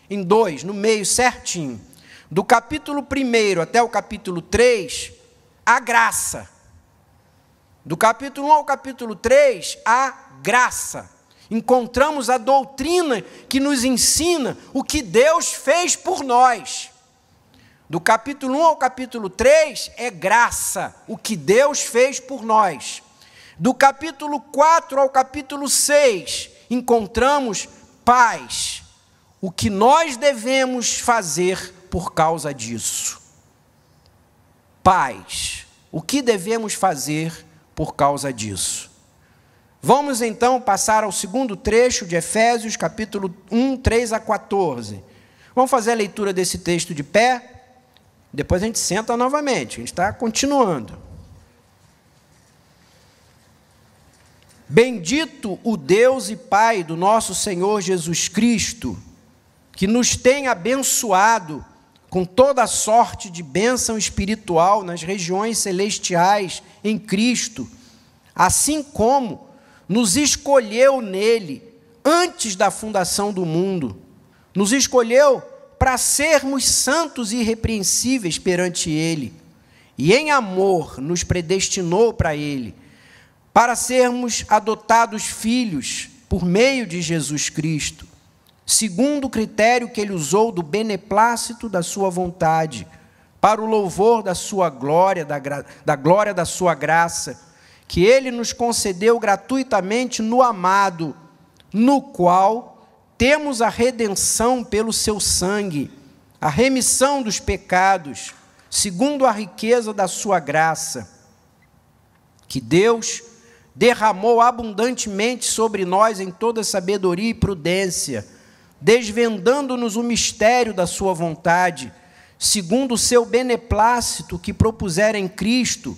em 2, no meio certinho. Do capítulo 1 até o capítulo 3, a graça. Do capítulo 1 ao capítulo 3, a graça. Encontramos a doutrina que nos ensina o que Deus fez por nós. Do capítulo 1 ao capítulo 3 é graça, o que Deus fez por nós. Do capítulo 4 ao capítulo 6, encontramos paz, o que nós devemos fazer por causa disso. Paz, o que devemos fazer por causa disso. Vamos então passar ao segundo trecho de Efésios, capítulo 1, 3 a 14. Vamos fazer a leitura desse texto de pé? Depois a gente senta novamente, a gente está continuando. Bendito o Deus e Pai do nosso Senhor Jesus Cristo, que nos tem abençoado com toda sorte de bênção espiritual nas regiões celestiais em Cristo, assim como nos escolheu nele antes da fundação do mundo, nos escolheu para sermos santos e irrepreensíveis perante ele, e em amor nos predestinou para ele, para sermos adotados filhos por meio de Jesus Cristo, segundo o critério que ele usou do beneplácito da sua vontade, para o louvor da sua glória, da glória da sua graça, que ele nos concedeu gratuitamente no amado, no qual temos a redenção pelo seu sangue, a remissão dos pecados, segundo a riqueza da sua graça, que Deus derramou abundantemente sobre nós em toda sabedoria e prudência, desvendando-nos o mistério da sua vontade, segundo o seu beneplácito que propusera em Cristo,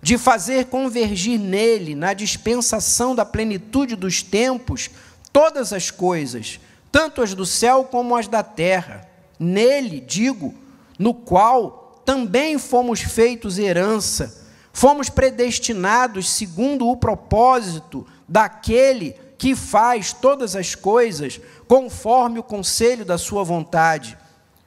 de fazer convergir nele, na dispensação da plenitude dos tempos, todas as coisas, tanto as do céu como as da terra. Nele, digo, no qual também fomos feitos herança, fomos predestinados segundo o propósito daquele que faz todas as coisas conforme o conselho da sua vontade,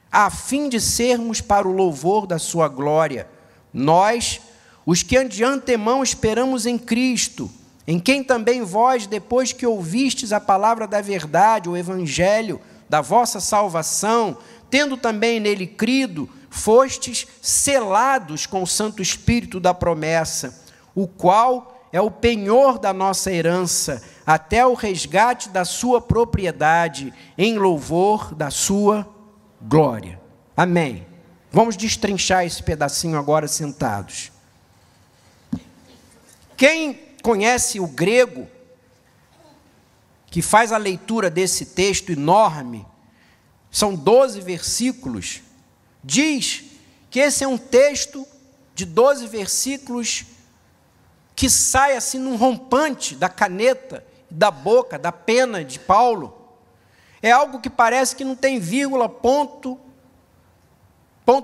a fim de sermos para o louvor da sua glória. Nós, os que de antemão esperamos em Cristo, em quem também vós, depois que ouvistes a palavra da verdade, o evangelho da vossa salvação, tendo também nele crido, fostes selados com o Santo Espírito da promessa, o qual é o penhor da nossa herança, até o resgate da sua propriedade, em louvor da sua glória. Amém. Vamos destrinchar esse pedacinho agora sentados. Quem conhece o grego, que faz a leitura desse texto enorme, são 12 versículos, diz que esse é um texto de 12 versículos que sai assim num rompante da caneta, da boca, da pena de Paulo. É algo que parece que não tem vírgula, ponto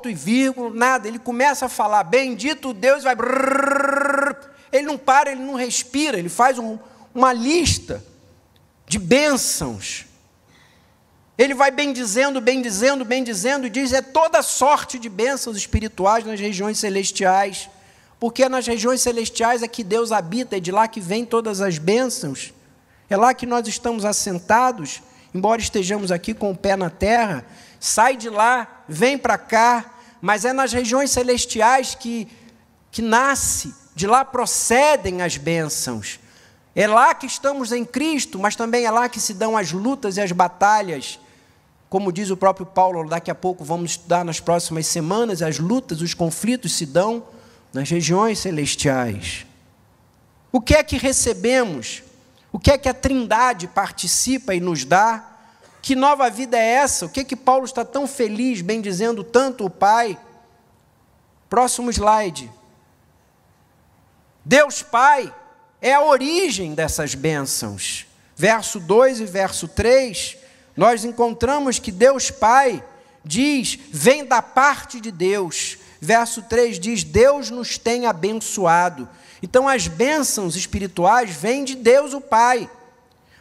e vírgula, nada. Ele começa a falar, bendito Deus, vai... Ele não para, ele não respira, ele faz uma lista de bênçãos. ele vai bendizendo, bendizendo, bendizendo, e diz, é toda sorte de bênçãos espirituais nas regiões celestiais, porque é nas regiões celestiais é que Deus habita, é de lá que vêm todas as bênçãos, é lá que nós estamos assentados, embora estejamos aqui com o pé na terra, sai de lá, vem para cá, mas é nas regiões celestiais que nasce, de lá procedem as bênçãos. É lá que estamos em Cristo, mas também é lá que se dão as lutas e as batalhas. Como diz o próprio Paulo, daqui a pouco vamos estudar nas próximas semanas, as lutas, os conflitos se dão nas regiões celestiais. O que é que recebemos? O que é que a Trindade participa e nos dá? Que nova vida é essa? O que é que Paulo está tão feliz, bendizendo tanto o Pai? Próximo slide. Deus Pai é a origem dessas bênçãos. Verso 2 e verso 3, nós encontramos que Deus Pai diz, vem da parte de Deus. Verso 3 diz, Deus nos tem abençoado. Então as bênçãos espirituais vêm de Deus o Pai,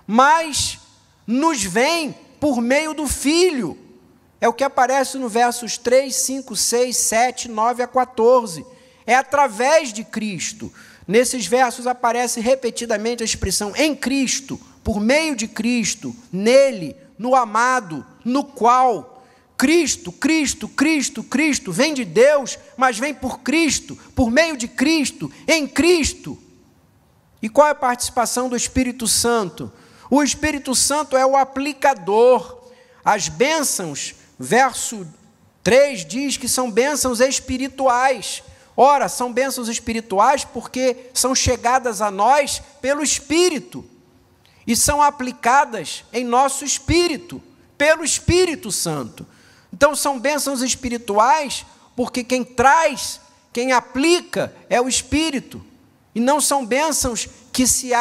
mas nos vêm por meio do Filho. É o que aparece no versos 3, 5, 6, 7, 9 a 14. É através de Cristo. Nesses versos aparece repetidamente a expressão em Cristo, por meio de Cristo, nele, no amado, no qual. Cristo, Cristo, Cristo, Cristo, vem de Deus, mas vem por Cristo, por meio de Cristo, em Cristo. E qual é a participação do Espírito Santo? O Espírito Santo é o aplicador. As bênçãos, verso 3 diz que são bênçãos espirituais. Ora, são bênçãos espirituais porque são chegadas a nós pelo Espírito e são aplicadas em nosso espírito, pelo Espírito Santo. Então, são bênçãos espirituais porque quem traz, quem aplica é o Espírito. E não são bênçãos que se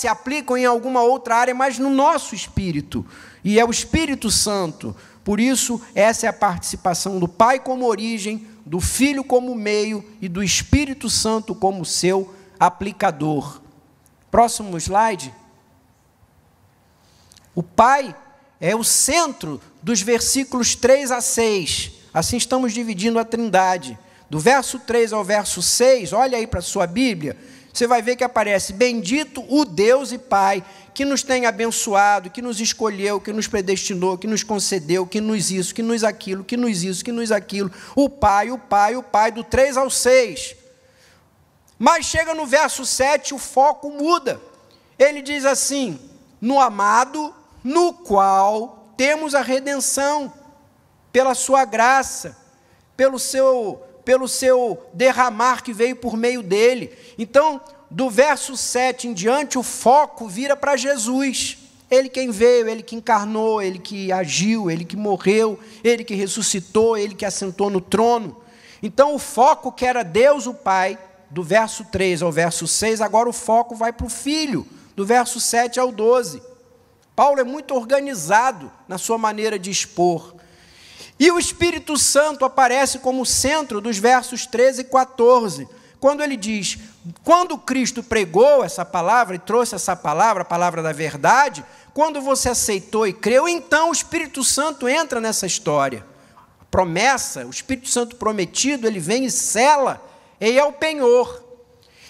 aplicam em alguma outra área, mas no nosso espírito. E é o Espírito Santo. Por isso, essa é a participação do Pai como origem, do Filho como meio e do Espírito Santo como seu aplicador. Próximo slide. O Pai é o centro dos versículos 3 a 6. Assim estamos dividindo a Trindade. Do verso 3 ao verso 6, olha aí para a sua Bíblia, você vai ver que aparece, bendito o Deus e Pai, que nos tem abençoado, que nos escolheu, que nos predestinou, que nos concedeu, que nos isso, que nos aquilo, que nos isso, que nos aquilo. O Pai, o Pai, o Pai, do 3 ao 6. Mas chega no verso 7, o foco muda. Ele diz assim, no amado, no qual temos a redenção, pela sua graça, pelo seu derramar que veio por meio dele. Então, do verso 7 em diante, o foco vira para Jesus. Ele quem veio, ele que encarnou, ele que agiu, ele que morreu, ele que ressuscitou, ele que assentou no trono. Então, o foco que era Deus o Pai, do verso 3 ao verso 6, agora o foco vai para o Filho, do verso 7 ao 12. Paulo é muito organizado na sua maneira de expor. E o Espírito Santo aparece como centro dos versos 13 e 14, quando ele diz, quando Cristo pregou essa palavra e trouxe essa palavra, a palavra da verdade, quando você aceitou e creu, então o Espírito Santo entra nessa história. A promessa, o Espírito Santo prometido, ele vem e sela, ele é o penhor.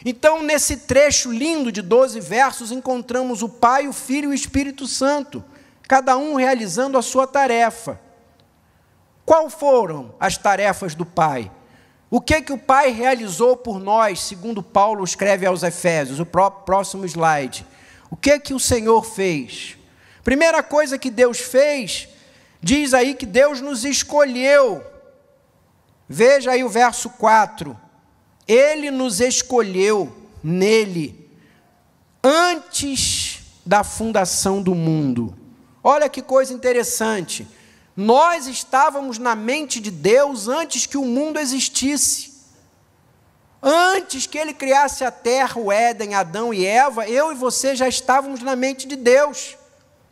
Então, nesse trecho lindo de 12 versos, encontramos o Pai, o Filho e o Espírito Santo, cada um realizando a sua tarefa. Qual foram as tarefas do Pai? O que o Pai realizou por nós, segundo Paulo escreve aos Efésios, o próximo slide. O que o Senhor fez? Primeira coisa que Deus fez, diz aí que Deus nos escolheu. Veja aí o verso 4. Ele nos escolheu nele, antes da fundação do mundo. Olha que coisa interessante. Nós estávamos na mente de Deus antes que o mundo existisse. Antes que Ele criasse a terra, o Éden, Adão e Eva, eu e você já estávamos na mente de Deus.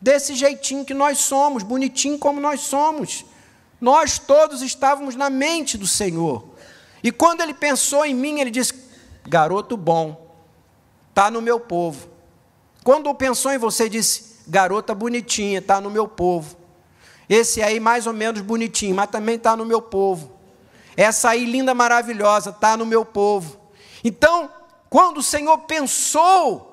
Desse jeitinho que nós somos, bonitinho como nós somos. Nós todos estávamos na mente do Senhor. E quando Ele pensou em mim, Ele disse, garoto bom, está no meu povo. Quando pensou em você, disse, garota bonitinha, está no meu povo. Esse aí mais ou menos bonitinho, mas também está no meu povo. Essa aí linda, maravilhosa, está no meu povo. Então, quando o Senhor pensou,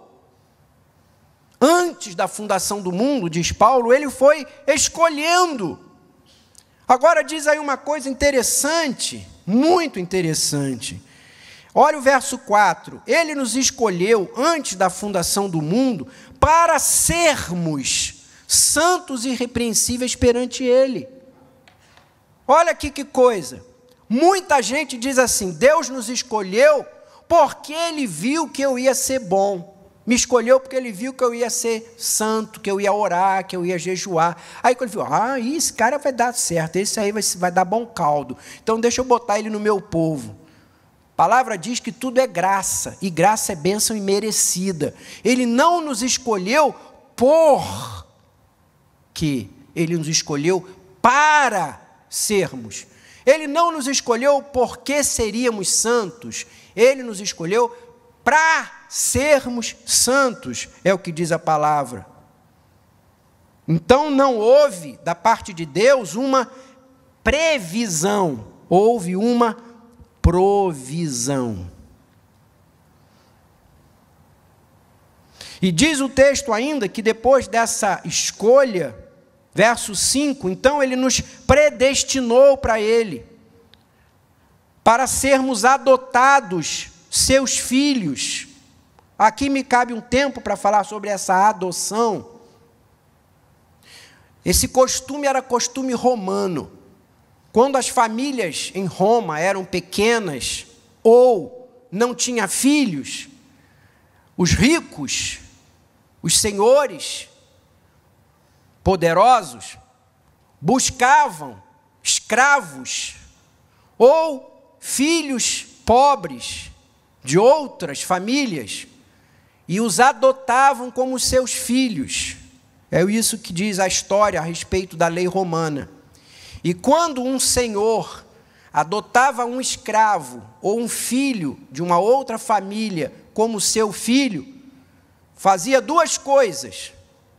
antes da fundação do mundo, diz Paulo, ele foi escolhendo. Agora diz aí uma coisa interessante, muito interessante. Olha o verso 4. Ele nos escolheu antes da fundação do mundo para sermos santos e irrepreensíveis perante Ele. Olha aqui que coisa. Muita gente diz assim, Deus nos escolheu porque Ele viu que eu ia ser bom. Me escolheu porque Ele viu que eu ia ser santo, que eu ia orar, que eu ia jejuar. Aí quando Ele viu, esse cara vai dar certo, esse aí vai dar bom caldo. Então deixa eu botar ele no meu povo. A palavra diz que tudo é graça, e graça é bênção imerecida. Ele não nos escolheu porque Ele nos escolheu para sermos. Ele não nos escolheu porque seríamos santos. Ele nos escolheu para sermos santos, é o que diz a palavra. Então não houve da parte de Deus uma previsão, houve uma provisão. E diz o texto ainda que depois dessa escolha, verso 5, então Ele nos predestinou para Ele, para sermos adotados seus filhos. Aqui me cabe um tempo para falar sobre essa adoção. Esse costume era costume romano. Quando as famílias em Roma eram pequenas ou não tinham filhos, os ricos, os senhores poderosos, buscavam escravos ou filhos pobres de outras famílias e os adotavam como seus filhos. É isso que diz a história a respeito da lei romana. E quando um senhor adotava um escravo ou um filho de uma outra família como seu filho, fazia duas coisas.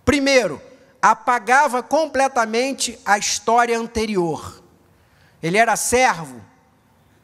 Primeiro, apagava completamente a história anterior. Ele era servo,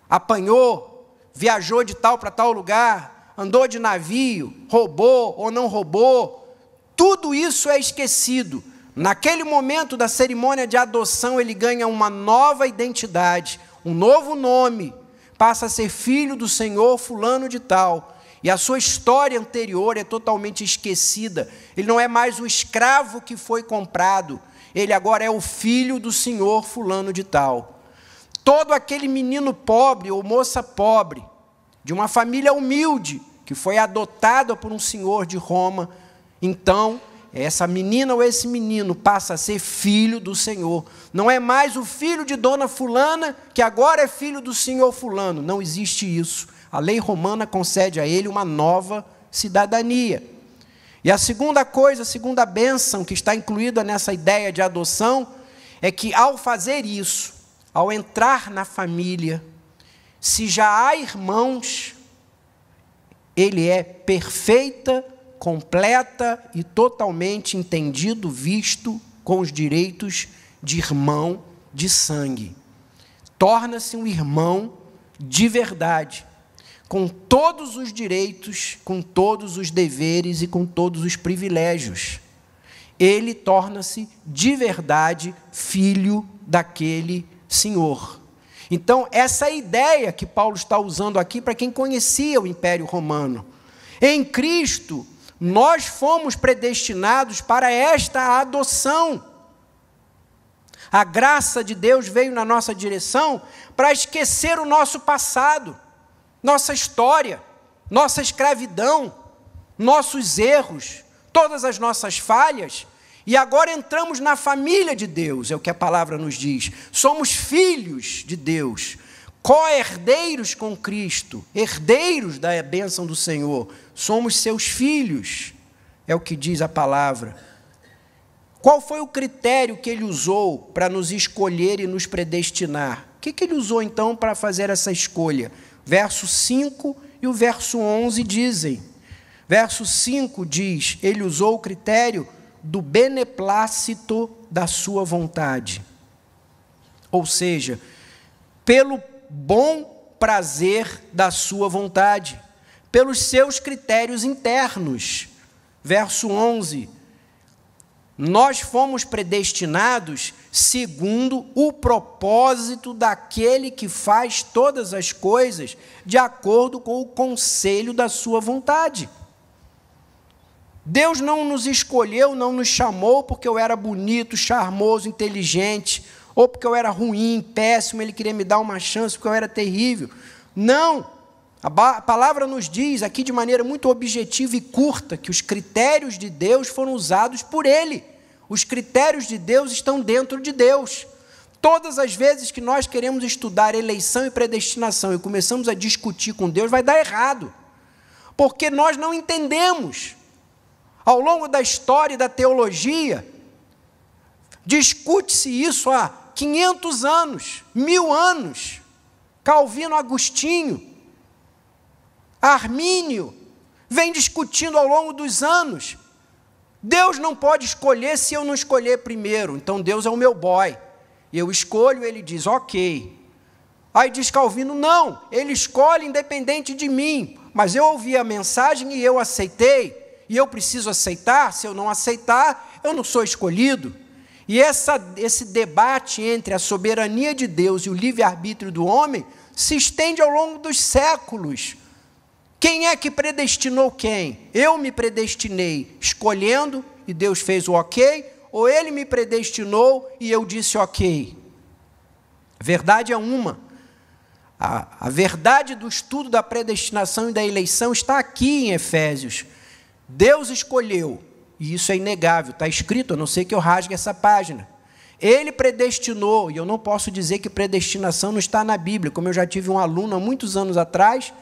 apanhou, viajou de tal para tal lugar, andou de navio, roubou ou não roubou. Tudo isso é esquecido. Naquele momento da cerimônia de adoção, ele ganha uma nova identidade, um novo nome, passa a ser filho do Senhor fulano de tal. E a sua história anterior é totalmente esquecida. Ele não é mais o escravo que foi comprado, ele agora é o filho do Senhor fulano de tal. Todo aquele menino pobre ou moça pobre, de uma família humilde, que foi adotada por um senhor de Roma, então essa menina ou esse menino passa a ser filho do Senhor. Não é mais o filho de dona fulana, que agora é filho do senhor fulano. Não existe isso. A lei romana concede a ele uma nova cidadania. E a segunda coisa, a segunda bênção que está incluída nessa ideia de adoção, é que ao fazer isso, ao entrar na família, se já há irmãos, ele é perfeita, completa e totalmente entendido, visto com os direitos de irmão de sangue. Torna-se um irmão de verdade, com todos os direitos, com todos os deveres e com todos os privilégios. Ele torna-se de verdade filho daquele Senhor. Então, essa é a ideia que Paulo está usando aqui para quem conhecia o Império Romano. Em Cristo, nós fomos predestinados para esta adoção. A graça de Deus veio na nossa direção para esquecer o nosso passado, nossa história, nossa escravidão, nossos erros, todas as nossas falhas, e agora entramos na família de Deus, é o que a palavra nos diz. Somos filhos de Deus, co-herdeiros com Cristo, herdeiros da bênção do Senhor. Somos seus filhos, é o que diz a palavra. Qual foi o critério que ele usou para nos escolher e nos predestinar? O que ele usou então para fazer essa escolha? Verso 5 e o verso 11 dizem. Verso 5 diz, ele usou o critério do beneplácito da sua vontade. Ou seja, pelo bom prazer da sua vontade, pelos seus critérios internos. Verso 11. Nós fomos predestinados segundo o propósito daquele que faz todas as coisas de acordo com o conselho da sua vontade. Deus não nos escolheu, não nos chamou porque eu era bonito, charmoso, inteligente, ou porque eu era ruim, péssimo, Ele queria me dar uma chance porque eu era terrível. Não! A palavra nos diz aqui de maneira muito objetiva e curta que os critérios de Deus foram usados por Ele. Os critérios de Deus estão dentro de Deus. Todas as vezes que nós queremos estudar eleição e predestinação e começamos a discutir com Deus, vai dar errado. Porque nós não entendemos. Ao longo da história e da teologia, discute-se isso há 500 anos, 1000 anos. Calvino, Agostinho, Armínio, vem discutindo ao longo dos anos. Deus não pode escolher se eu não escolher primeiro, então Deus é o meu boy. Eu escolho, ele diz, ok. Aí diz Calvino, não, ele escolhe independente de mim, mas eu ouvi a mensagem e eu aceitei, e eu preciso aceitar, se eu não aceitar, eu não sou escolhido. E esse debate entre a soberania de Deus e o livre-arbítrio do homem se estende ao longo dos séculos. Quem é que predestinou quem? Eu me predestinei escolhendo e Deus fez o ok, ou Ele me predestinou e eu disse ok? A verdade é uma. A verdade do estudo da predestinação e da eleição está aqui em Efésios. Deus escolheu, e isso é inegável, está escrito, a não ser que eu rasgue essa página. Ele predestinou, e eu não posso dizer que predestinação não está na Bíblia, como eu já tive um aluno há muitos anos atrás,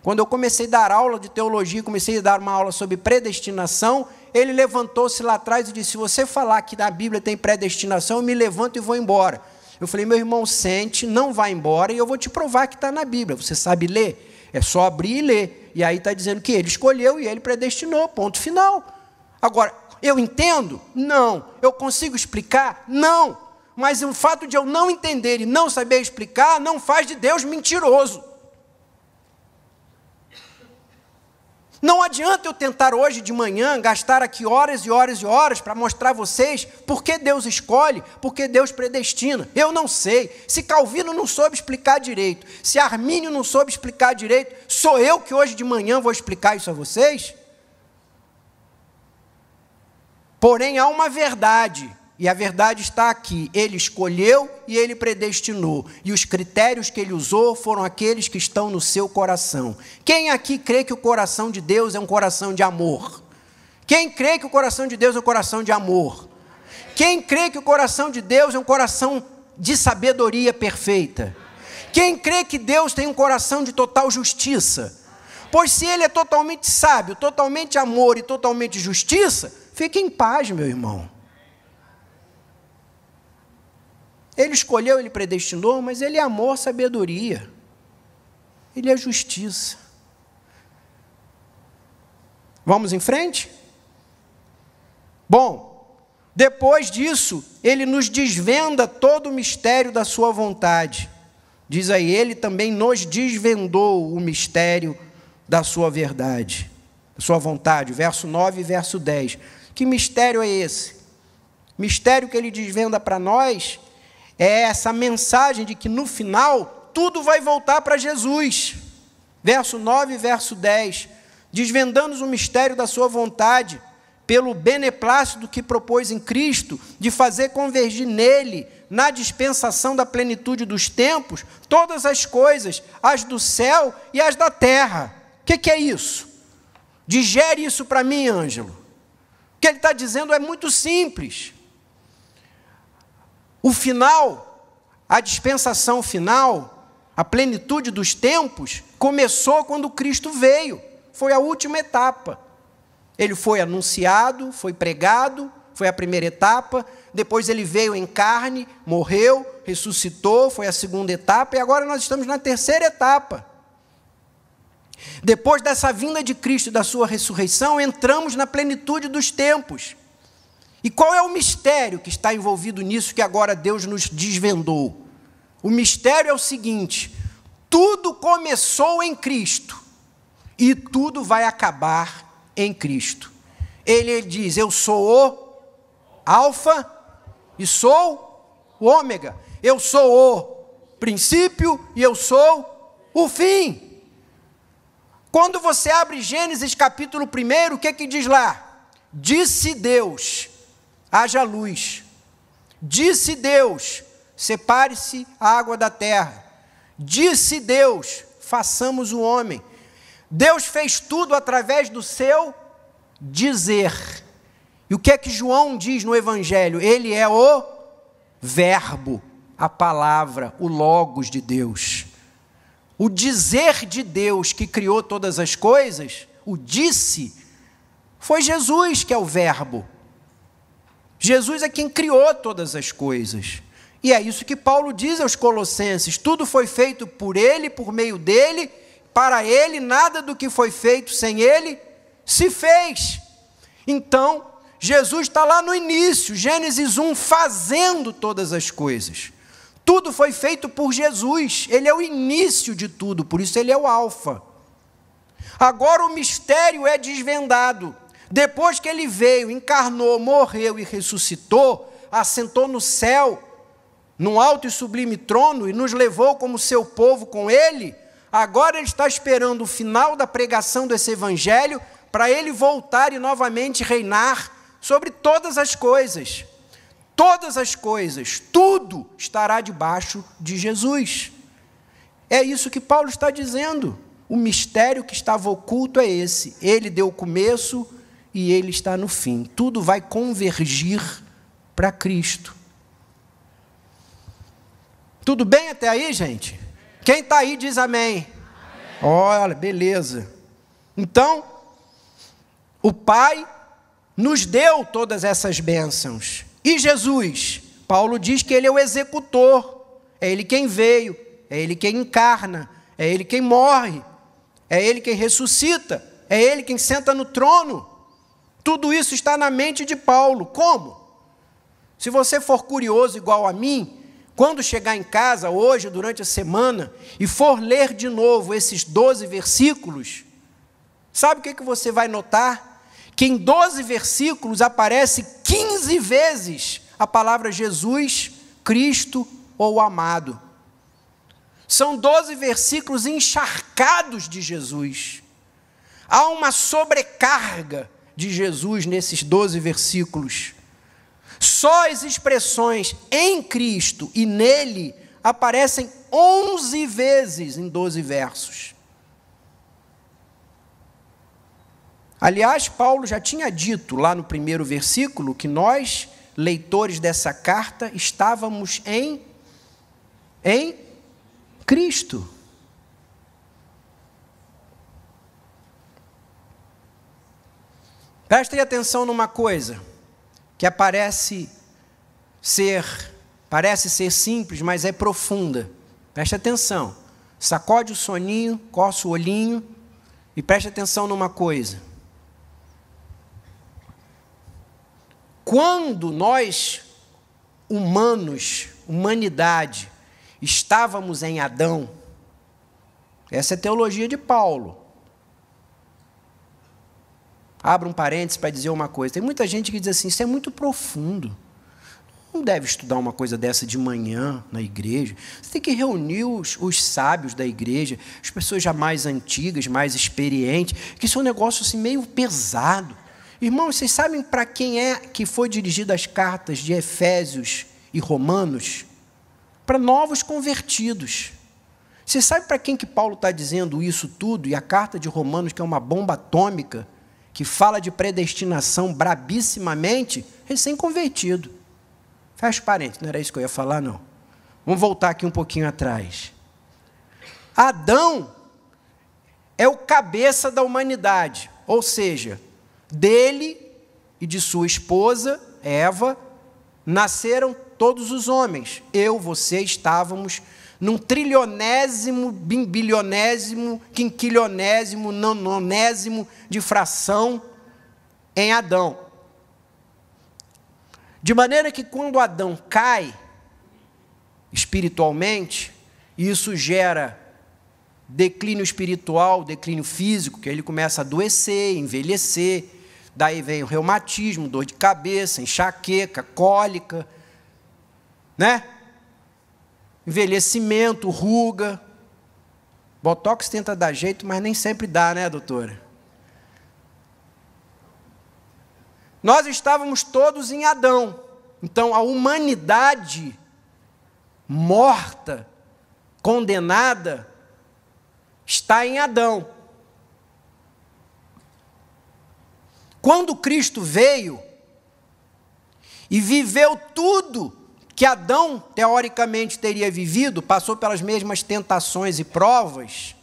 quando eu comecei a dar aula de teologia, comecei a dar uma aula sobre predestinação, ele levantou-se lá atrás e disse, se você falar que na Bíblia tem predestinação, eu me levanto e vou embora. Eu falei, meu irmão, sente, não vá embora, e eu vou te provar que está na Bíblia. Você sabe ler? É só abrir e ler. E aí está dizendo que ele escolheu e ele predestinou, ponto final. Agora, eu entendo? Não. Eu consigo explicar? Não. Mas o fato de eu não entender e não saber explicar, não faz de Deus mentiroso. Não adianta eu tentar hoje de manhã, gastar aqui horas e horas e horas para mostrar a vocês por que Deus escolhe, por que Deus predestina. Eu não sei. Se Calvino não soube explicar direito, se Armínio não soube explicar direito, sou eu que hoje de manhã vou explicar isso a vocês? Porém, há uma verdade, e a verdade está aqui. Ele escolheu e ele predestinou. E os critérios que ele usou foram aqueles que estão no seu coração. Quem aqui crê que o coração de Deus é um coração de amor? Quem crê que o coração de Deus é um coração de amor? Quem crê que o coração de Deus é um coração de sabedoria perfeita? Quem crê que Deus tem um coração de total justiça? Pois se ele é totalmente sábio, totalmente amor e totalmente justiça, fique em paz, meu irmão. Ele escolheu, ele predestinou, mas ele é amor, sabedoria. Ele é justiça. Vamos em frente? Bom, depois disso, ele nos desvenda todo o mistério da sua vontade. Diz aí, ele também nos desvendou o mistério da sua verdade, da sua vontade. Verso 9 e verso 10. Que mistério é esse? Mistério que ele desvenda para nós é essa mensagem de que no final tudo vai voltar para Jesus. Verso 9 e verso 10. Desvendando o mistério da sua vontade, pelo beneplácito que propôs em Cristo, de fazer convergir nele, na dispensação da plenitude dos tempos, todas as coisas, as do céu e as da terra. O que é isso? Digere isso para mim, Ângelo. O que ele está dizendo é muito simples. O final, a dispensação final, a plenitude dos tempos, começou quando Cristo veio. Foi a última etapa. Ele foi anunciado, foi pregado, foi a primeira etapa. Depois ele veio em carne, morreu, ressuscitou, foi a segunda etapa. E agora nós estamos na terceira etapa. Depois dessa vinda de Cristo e da sua ressurreição, entramos na plenitude dos tempos. E qual é o mistério que está envolvido nisso que agora Deus nos desvendou? O mistério é o seguinte: tudo começou em Cristo e tudo vai acabar em Cristo. Ele diz: eu sou o Alfa e sou o Ômega. Eu sou o princípio e eu sou o fim. Quando você abre Gênesis capítulo 1, o que diz lá? Disse Deus: haja luz. Disse Deus: separe-se a água da terra. Disse Deus: façamos o homem. Deus fez tudo através do seu dizer. E o que é que João diz no Evangelho? Ele é o Verbo, a palavra, o Logos de Deus. O dizer de Deus que criou todas as coisas, o disse, foi Jesus que é o Verbo. Jesus é quem criou todas as coisas. E é isso que Paulo diz aos Colossenses: tudo foi feito por Ele, por meio dEle, para Ele, nada do que foi feito sem Ele se fez. Então, Jesus está lá no início, Gênesis 1, fazendo todas as coisas. Tudo foi feito por Jesus, Ele é o início de tudo, por isso Ele é o Alfa. Agora o mistério é desvendado. Depois que Ele veio, encarnou, morreu e ressuscitou, assentou no céu, num alto e sublime trono, e nos levou como seu povo com Ele, agora Ele está esperando o final da pregação desse Evangelho, para Ele voltar e novamente reinar sobre todas as coisas. Todas as coisas, tudo estará debaixo de Jesus. É isso que Paulo está dizendo. O mistério que estava oculto é esse. Ele deu o começo e Ele está no fim. Tudo vai convergir para Cristo. Tudo bem até aí, gente? Quem está aí diz amém. Olha, beleza. Então, o Pai nos deu todas essas bênçãos. E Jesus? Paulo diz que Ele é o executor. É Ele quem veio, é Ele quem encarna, é Ele quem morre, é Ele quem ressuscita, é Ele quem senta no trono. Tudo isso está na mente de Paulo. Como? Se você for curioso igual a mim, quando chegar em casa hoje, durante a semana, e for ler de novo esses 12 versículos, sabe o que você vai notar? Que em 12 versículos aparece 15 vezes a palavra Jesus, Cristo ou amado. São 12 versículos encharcados de Jesus. Há uma sobrecarga de Jesus nesses 12 versículos. Só as expressões em Cristo e nele aparecem 11 vezes em 12 versos. Aliás, Paulo já tinha dito lá no primeiro versículo que nós, leitores dessa carta, estávamos em Cristo. Prestem atenção numa coisa que parece ser simples, mas é profunda. Preste atenção. Sacode o soninho, coça o olhinho e preste atenção numa coisa. Quando nós, humanos, humanidade, estávamos em Adão, essa é a teologia de Paulo. Abra um parênteses para dizer uma coisa. Tem muita gente que diz assim: isso é muito profundo. Não deve estudar uma coisa dessa de manhã na igreja. Você tem que reunir os sábios da igreja, as pessoas já mais antigas, mais experientes, que isso é um negócio assim meio pesado. Irmãos, vocês sabem para quem é que foi dirigidas as cartas de Efésios e Romanos? Para novos convertidos. Você sabe para quem que Paulo está dizendo isso tudo? E a carta de Romanos, que é uma bomba atômica, que fala de predestinação brabissimamente, recém-convertido. Fecha parênteses, não era isso que eu ia falar, não. Vamos voltar aqui um pouquinho atrás. Adão é o cabeça da humanidade, ou seja, dele e de sua esposa, Eva, nasceram todos os homens. Eu, você, estávamos num trilionésimo, bilionésimo, quinquilionésimo, nononésimo de fração em Adão. De maneira que quando Adão cai espiritualmente, isso gera declínio espiritual, declínio físico, que aí ele começa a adoecer, envelhecer, daí vem o reumatismo, dor de cabeça, enxaqueca, cólica, né? Envelhecimento, ruga. Botox tenta dar jeito, mas nem sempre dá, né, doutora? Nós estávamos todos em Adão. Então, a humanidade morta, condenada, está em Adão. Quando Cristo veio e viveu tudo que Adão, teoricamente, teria vivido, passou pelas mesmas tentações e provas,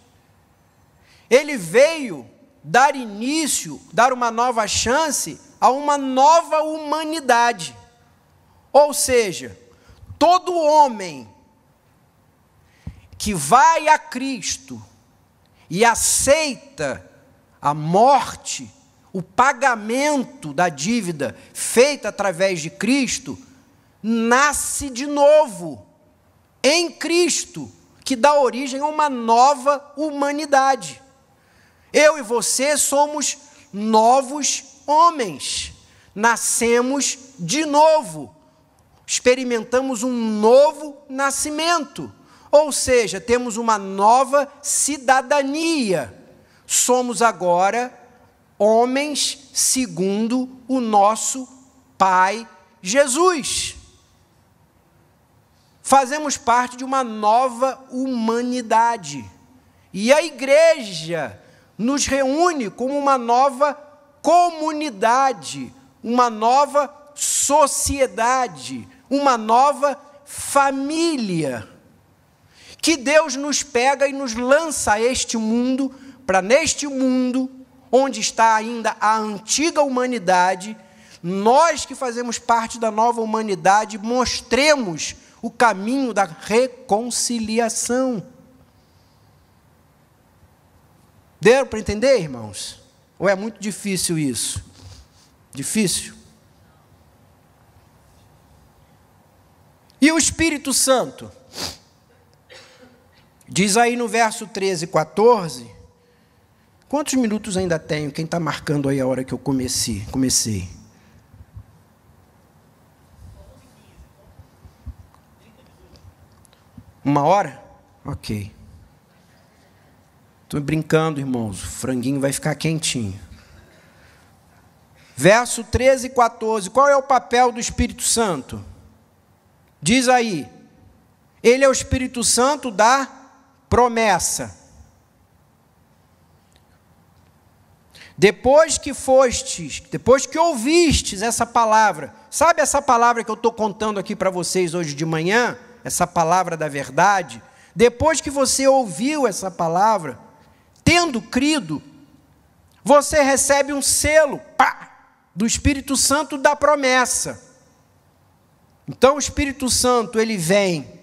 ele veio dar início, dar uma nova chance a uma nova humanidade. Ou seja, todo homem que vai a Cristo e aceita a morte, o pagamento da dívida feita através de Cristo, nasce de novo em Cristo, que dá origem a uma nova humanidade. Eu e você somos novos homens, nascemos de novo, experimentamos um novo nascimento, ou seja, temos uma nova cidadania. Somos agora homens segundo o nosso Pai Jesus. Fazemos parte de uma nova humanidade. E a igreja nos reúne como uma nova comunidade, uma nova sociedade, uma nova família, que Deus nos pega e nos lança a este mundo, para neste mundo, onde está ainda a antiga humanidade, nós que fazemos parte da nova humanidade, mostremos o caminho da reconciliação. Deu para entender, irmãos? Ou é muito difícil isso? Difícil? E o Espírito Santo? Diz aí no verso 13 e 14, quantos minutos ainda tenho? Quem está marcando aí a hora que eu comecei? Uma hora? Ok. Estou brincando, irmãos, o franguinho vai ficar quentinho. Verso 13 e 14, qual é o papel do Espírito Santo? Diz aí, ele é o Espírito Santo da promessa. Depois que ouvistes essa palavra, sabe essa palavra que eu estou contando aqui para vocês hoje de manhã, essa palavra da verdade, depois que você ouviu essa palavra, tendo crido, você recebe um selo, do Espírito Santo da promessa. Então o Espírito Santo, ele vem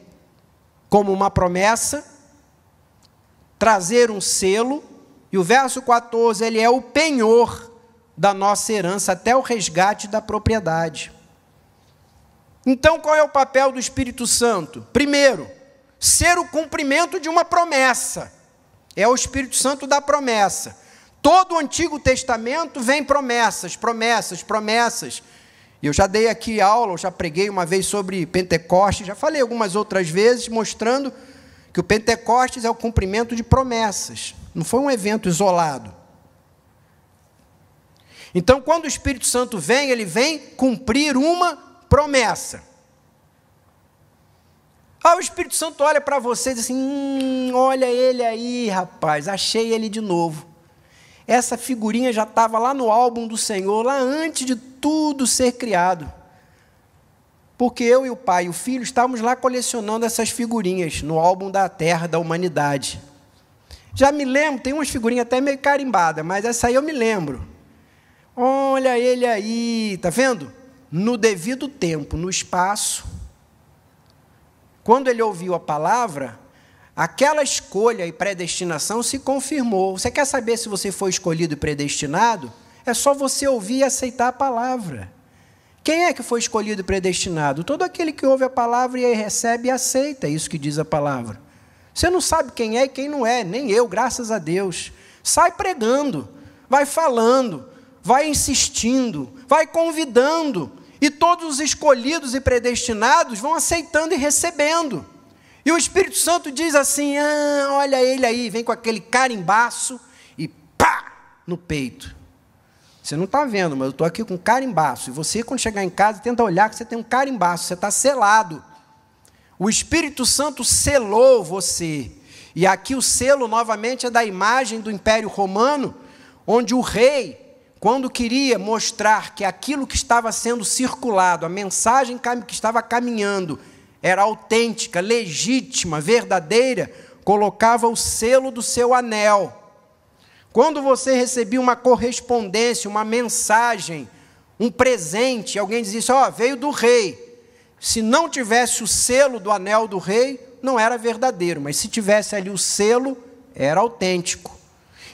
como uma promessa, trazer um selo, e o verso 14, ele é o penhor da nossa herança, até o resgate da propriedade. Então, qual é o papel do Espírito Santo? Primeiro, ser o cumprimento de uma promessa. É o Espírito Santo da promessa. Todo o Antigo Testamento vem promessas, promessas, promessas. Eu já dei aqui aula, eu já preguei uma vez sobre Pentecostes, já falei algumas outras vezes, mostrando que o Pentecostes é o cumprimento de promessas. Não foi um evento isolado. Então, quando o Espírito Santo vem, ele vem cumprir uma promessa. O Espírito Santo olha para você e diz assim, olha ele aí, rapaz, achei ele de novo. Essa figurinha já estava lá no álbum do Senhor, lá antes de tudo ser criado. Porque eu e o pai e o filho estávamos lá colecionando essas figurinhas no álbum da terra, da humanidade. Já me lembro, tem umas figurinhas até meio carimbadas, mas essa aí eu me lembro. Olha ele aí, está vendo? No devido tempo, no espaço. Quando ele ouviu a palavra, aquela escolha e predestinação se confirmou. Você quer saber se você foi escolhido e predestinado? É só você ouvir e aceitar a palavra. Quem é que foi escolhido e predestinado? Todo aquele que ouve a palavra e recebe e aceita, é isso que diz a palavra. Você não sabe quem é e quem não é, nem eu, graças a Deus. Sai pregando, vai falando, vai insistindo, vai convidando, e todos os escolhidos e predestinados vão aceitando e recebendo. E o Espírito Santo diz assim, olha ele aí, vem com aquele carimbaço e pá, no peito. Você não está vendo, mas eu estou aqui com carimbaço. E você, quando chegar em casa, tenta olhar que você tem um carimbaço, você está selado. O Espírito Santo selou você. E aqui o selo, novamente, é da imagem do Império Romano, onde o rei, quando queria mostrar que aquilo que estava sendo circulado, a mensagem que estava caminhando, era autêntica, legítima, verdadeira, colocava o selo do seu anel. Quando você recebia uma correspondência, uma mensagem, um presente, alguém dizia isso, veio do rei. Se não tivesse o selo do anel do rei, não era verdadeiro, mas se tivesse ali o selo, era autêntico.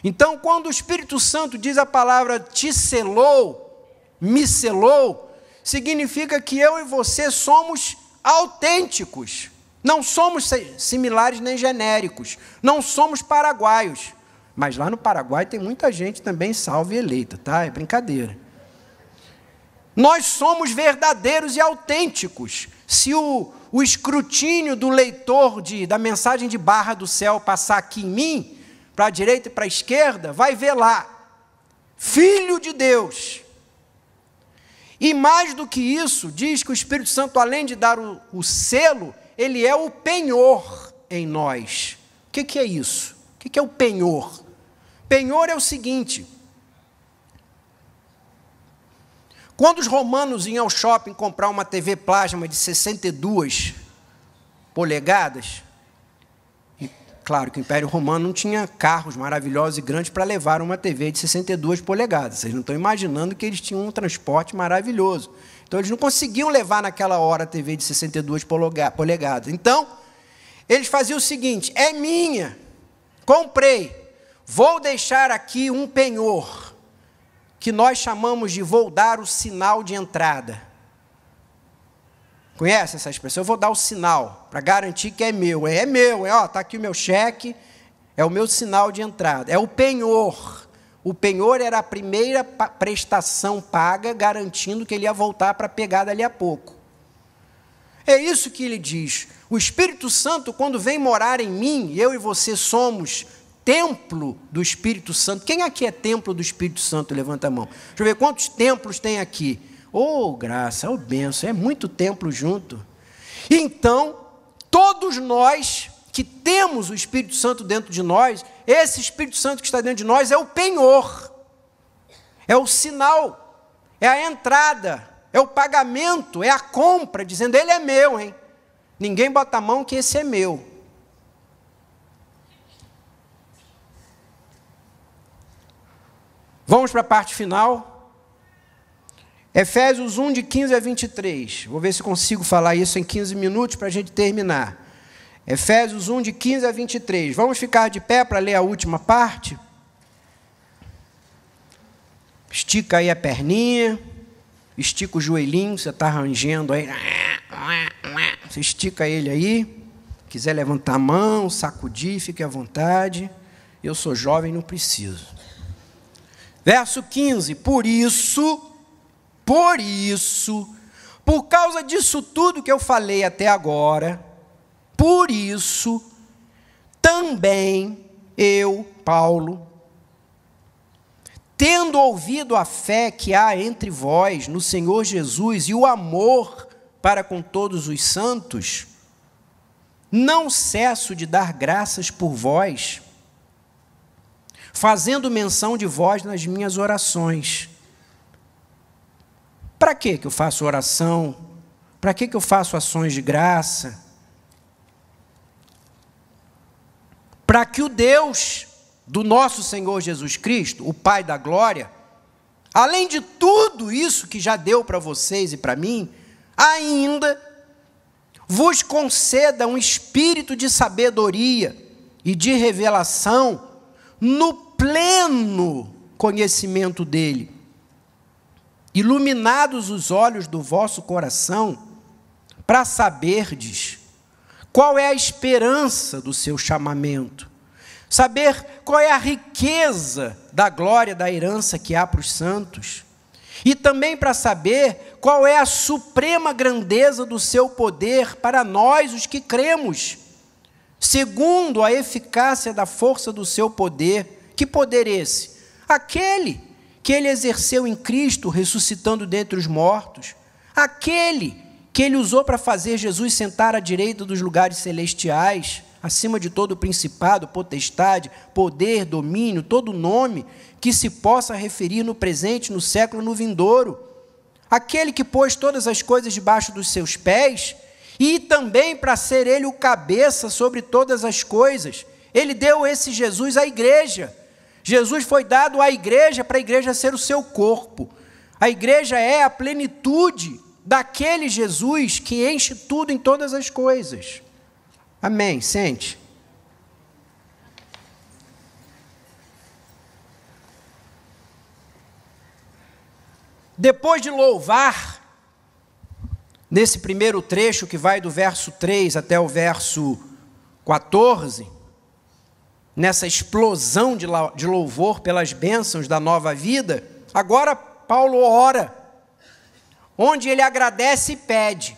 Então, quando o Espírito Santo diz a palavra te selou, me selou, significa que eu e você somos autênticos. Não somos similares nem genéricos, não somos paraguaios. Mas lá no Paraguai tem muita gente também salva e eleita, tá? É brincadeira. Nós somos verdadeiros e autênticos. Se o escrutínio do leitor da mensagem de Barra do Céu passar aqui em mim, para a direita e para a esquerda, vai ver lá, Filho de Deus. E mais do que isso, diz que o Espírito Santo, além de dar o selo, ele é o penhor em nós. O que é isso? O que é o penhor? Penhor é o seguinte, quando os romanos iam ao shopping comprar uma TV plasma de 62 polegadas, e claro que o Império Romano não tinha carros maravilhosos e grandes para levar uma TV de 62 polegadas, vocês não estão imaginando que eles tinham um transporte maravilhoso, então eles não conseguiam levar naquela hora a TV de 62 polegadas, então eles faziam o seguinte, é minha, comprei, vou deixar aqui um penhor, que nós chamamos de vou dar o sinal de entrada. Conhece essa expressão? Eu vou dar o sinal, para garantir que é meu. É meu, está aqui o meu cheque, é o meu sinal de entrada. É o penhor. O penhor era a primeira prestação paga, garantindo que ele ia voltar para pegar dali a pouco. É isso que ele diz. O Espírito Santo, quando vem morar em mim, eu e você somos templo do Espírito Santo. Quem aqui é templo do Espírito Santo? Levanta a mão. Deixa eu ver quantos templos tem aqui. Graça, bênção, é muito templo junto. Então, todos nós que temos o Espírito Santo dentro de nós, esse Espírito Santo que está dentro de nós é o penhor, é o sinal, é a entrada, é o pagamento, é a compra, dizendo, ele é meu, hein? Ninguém bota a mão que esse é meu. Vamos para a parte final. Efésios 1, de 15 a 23. Vou ver se consigo falar isso em 15 minutos para a gente terminar. Efésios 1, de 15 a 23. Vamos ficar de pé para ler a última parte? Estica aí a perninha, estica o joelhinho, você está rangendo aí. Você estica ele aí. Quiser levantar a mão, sacudir, fique à vontade. Eu sou jovem, não preciso. Verso 15, por causa disso tudo que eu falei até agora, por isso, também eu, Paulo, tendo ouvido a fé que há entre vós no Senhor Jesus e o amor para com todos os santos, não cesso de dar graças por vós, fazendo menção de vós nas minhas orações. Para que eu faço oração? Para que eu faço ações de graça? Para que o Deus do nosso Senhor Jesus Cristo, o Pai da glória, além de tudo isso que já deu para vocês e para mim, ainda vos conceda um espírito de sabedoria e de revelação no pleno conhecimento dele, iluminados os olhos do vosso coração, para saberdes qual é a esperança do seu chamamento, saber qual é a riqueza da glória da herança que há para os santos, e também para saber qual é a suprema grandeza do seu poder para nós, os que cremos, segundo a eficácia da força do seu poder. Que poder esse? Aquele que ele exerceu em Cristo, ressuscitando dentre os mortos, aquele que ele usou para fazer Jesus sentar à direita dos lugares celestiais, acima de todo principado, potestade, poder, domínio, todo nome que se possa referir no presente, no século, no vindouro. Aquele que pôs todas as coisas debaixo dos seus pés, e também para ser ele o cabeça sobre todas as coisas. Ele deu esse Jesus à igreja. Jesus foi dado à igreja para a igreja ser o seu corpo. A igreja é a plenitude daquele Jesus que enche tudo em todas as coisas. Amém? Sente. Depois de louvar, nesse primeiro trecho que vai do verso 3 até o verso 14, nessa explosão de louvor pelas bênçãos da nova vida, agora Paulo ora, onde ele agradece e pede,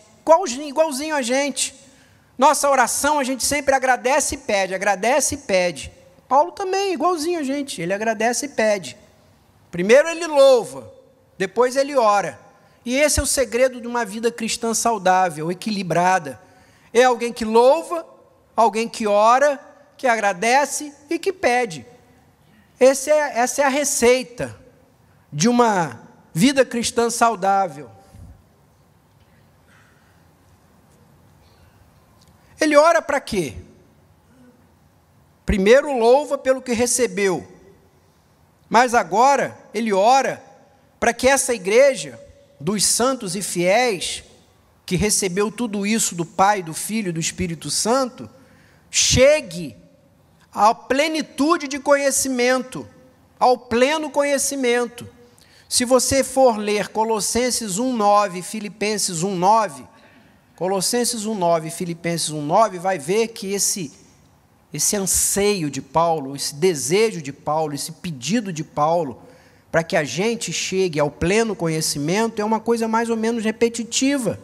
igualzinho a gente. Nossa oração a gente sempre agradece e pede. Paulo também, igualzinho a gente, ele agradece e pede. Primeiro ele louva, depois ele ora. E esse é o segredo de uma vida cristã saudável, equilibrada. É alguém que louva, alguém que ora, que agradece e que pede. Essa é a receita de uma vida cristã saudável. Ele ora para quê? Primeiro louva pelo que recebeu, mas agora ele ora para que essa igreja dos santos e fiéis, que recebeu tudo isso do Pai, do Filho e do Espírito Santo, chegue à plenitude de conhecimento, ao pleno conhecimento. Se você for ler Colossenses 1:9, Filipenses 1:9, Colossenses 1:9 e Filipenses 1:9, vai ver que esse anseio de Paulo, esse desejo de Paulo, esse pedido de Paulo, para que a gente chegue ao pleno conhecimento, é uma coisa mais ou menos repetitiva.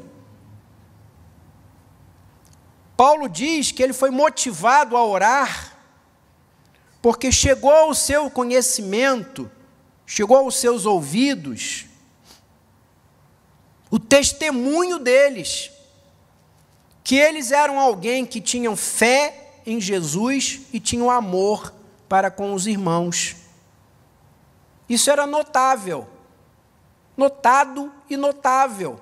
Paulo diz que ele foi motivado a orar, porque chegou ao seu conhecimento, chegou aos seus ouvidos, o testemunho deles, que eles eram alguém que tinham fé em Jesus e tinham amor para com os irmãos. Isso era notável, notado e notável.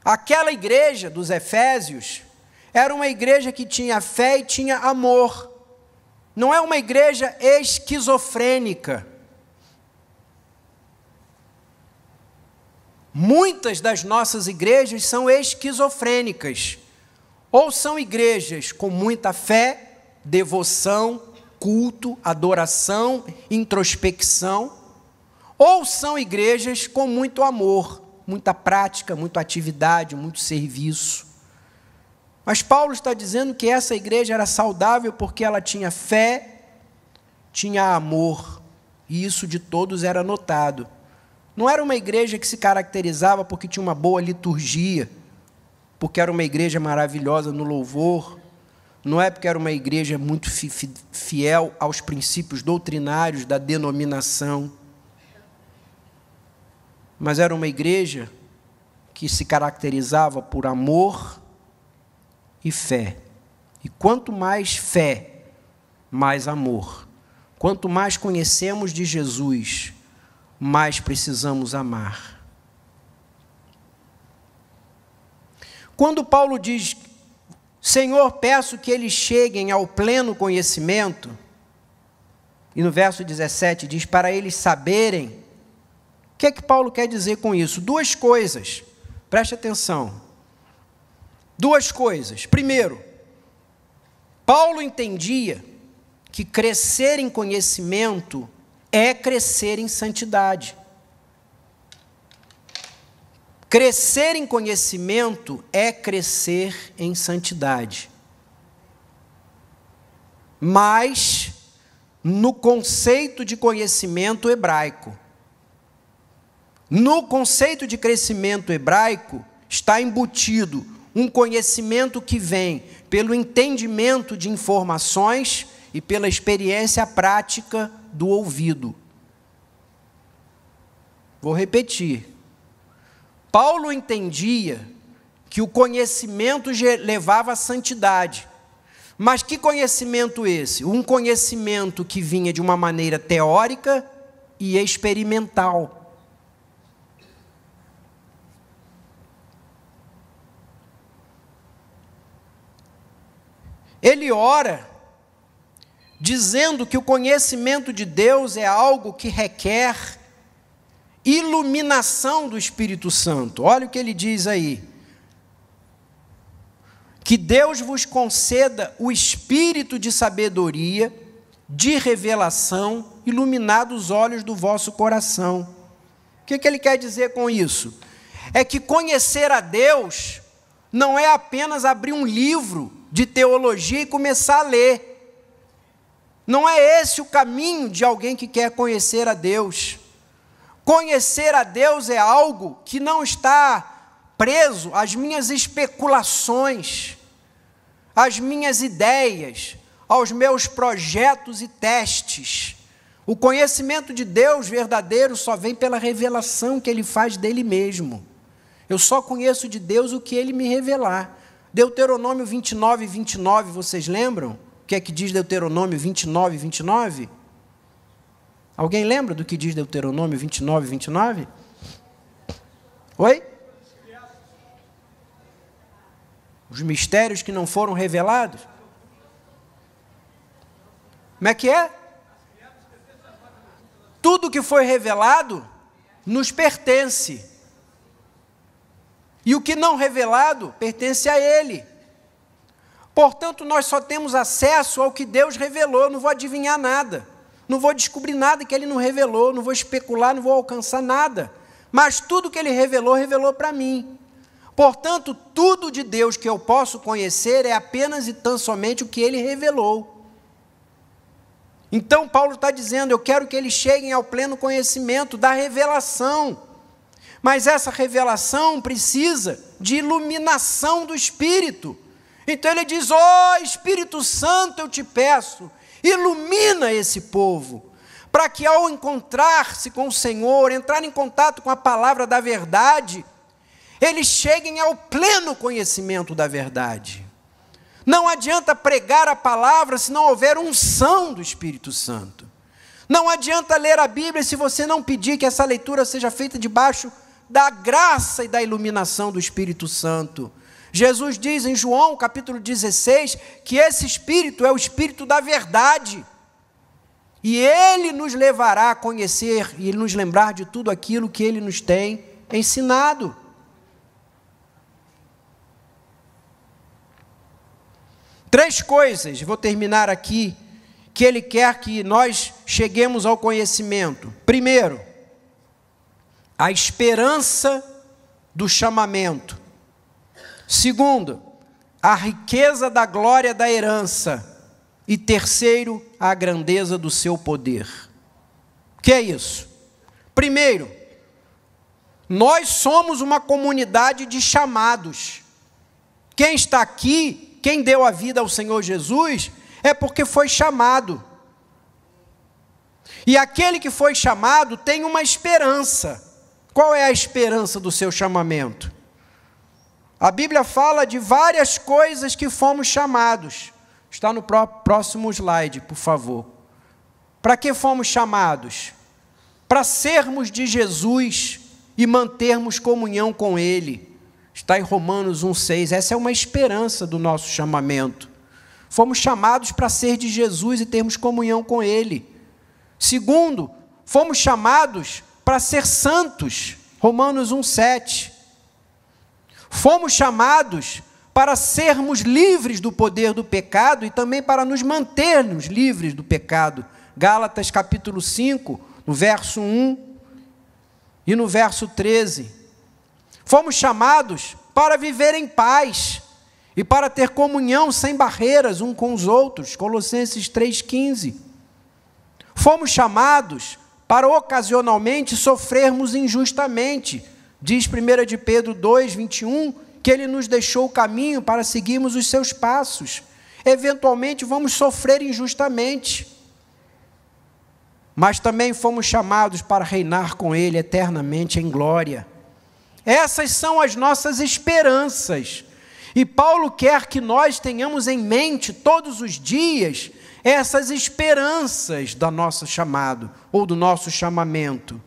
Aquela igreja dos Efésios era uma igreja que tinha fé e tinha amor. Não é uma igreja esquizofrênica. Muitas das nossas igrejas são esquizofrênicas. Ou são igrejas com muita fé, devoção, culto, adoração, introspecção, ou são igrejas com muito amor, muita prática, muita atividade, muito serviço. Mas Paulo está dizendo que essa igreja era saudável porque ela tinha fé, tinha amor, e isso de todos era notado. Não era uma igreja que se caracterizava porque tinha uma boa liturgia, porque era uma igreja maravilhosa no louvor, não é porque era uma igreja muito fiel aos princípios doutrinários da denominação, mas era uma igreja que se caracterizava por amor e fé. E quanto mais fé, mais amor. Quanto mais conhecemos de Jesus, mais precisamos amar. Quando Paulo diz: Senhor, peço que eles cheguem ao pleno conhecimento, e no verso 17 diz, para eles saberem, o que é que Paulo quer dizer com isso? Duas coisas, preste atenção. Duas coisas. Primeiro, Paulo entendia que crescer em conhecimento é crescer em santidade. Crescer em conhecimento é crescer em santidade. Mas, no conceito de conhecimento hebraico, no conceito de crescimento hebraico, está embutido um conhecimento que vem pelo entendimento de informações e pela experiência prática do ouvido. Vou repetir. Paulo entendia que o conhecimento levava à santidade. Mas que conhecimento esse? Um conhecimento que vinha de uma maneira teórica e experimental. Ele ora dizendo que o conhecimento de Deus é algo que requer iluminação do Espírito Santo. Olha o que ele diz aí. Que Deus vos conceda o espírito de sabedoria, de revelação, iluminado os olhos do vosso coração. O que ele quer dizer com isso? É que conhecer a Deus não é apenas abrir um livro de teologia e começar a ler. Não é esse o caminho de alguém que quer conhecer a Deus. Conhecer a Deus é algo que não está preso às minhas especulações, às minhas ideias, aos meus projetos e testes. O conhecimento de Deus verdadeiro só vem pela revelação que Ele faz dele mesmo. Eu só conheço de Deus o que Ele me revelar. Deuteronômio 29, 29, vocês lembram? O que é que diz Deuteronômio 29, 29? Alguém lembra do que diz Deuteronômio 29, 29? Oi? Os mistérios que não foram revelados? Como é que é? Tudo que foi revelado nos pertence. E o que não revelado pertence a Ele. Portanto, nós só temos acesso ao que Deus revelou. Não vou adivinhar nada. Não vou descobrir nada que Ele não revelou. Não vou especular, não vou alcançar nada. Mas tudo que Ele revelou, revelou para mim. Portanto, tudo de Deus que eu posso conhecer é apenas e tão somente o que Ele revelou. Então, Paulo está dizendo, eu quero que eles cheguem ao pleno conhecimento da revelação. Mas essa revelação precisa de iluminação do Espírito. Então ele diz, Espírito Santo, eu te peço, ilumina esse povo, para que ao encontrar-se com o Senhor, entrar em contato com a palavra da verdade, eles cheguem ao pleno conhecimento da verdade. Não adianta pregar a palavra se não houver unção do Espírito Santo. Não adianta ler a Bíblia se você não pedir que essa leitura seja feita debaixo da graça e da iluminação do Espírito Santo. Jesus diz em João, capítulo 16, que esse Espírito é o Espírito da verdade. E Ele nos levará a conhecer e nos lembrar de tudo aquilo que Ele nos tem ensinado. Três coisas, vou terminar aqui, que Ele quer que nós cheguemos ao conhecimento. Primeiro, a esperança do chamamento. Segundo, a riqueza da glória da herança. E terceiro, a grandeza do seu poder. O que é isso? Primeiro, nós somos uma comunidade de chamados. Quem está aqui, quem deu a vida ao Senhor Jesus, é porque foi chamado. E aquele que foi chamado tem uma esperança. Qual é a esperança do seu chamamento? A Bíblia fala de várias coisas que fomos chamados. Está no próximo slide, por favor. Para que fomos chamados? Para sermos de Jesus e mantermos comunhão com Ele. Está em Romanos 1,6. Essa é uma esperança do nosso chamamento. Fomos chamados para ser de Jesus e termos comunhão com Ele. Segundo, fomos chamados para ser santos. Romanos 1,7. Fomos chamados para sermos livres do poder do pecado e também para nos mantermos livres do pecado. Gálatas capítulo 5, no verso 1 e no verso 13. Fomos chamados para viver em paz e para ter comunhão sem barreiras uns com os outros. Colossenses 3,15. Fomos chamados para ocasionalmente sofrermos injustamente. Diz 1 de Pedro 2,21, que Ele nos deixou o caminho para seguirmos os seus passos. Eventualmente vamos sofrer injustamente, mas também fomos chamados para reinar com Ele eternamente em glória. Essas são as nossas esperanças, e Paulo quer que nós tenhamos em mente todos os dias essas esperanças do nosso chamado, ou do nosso chamamento.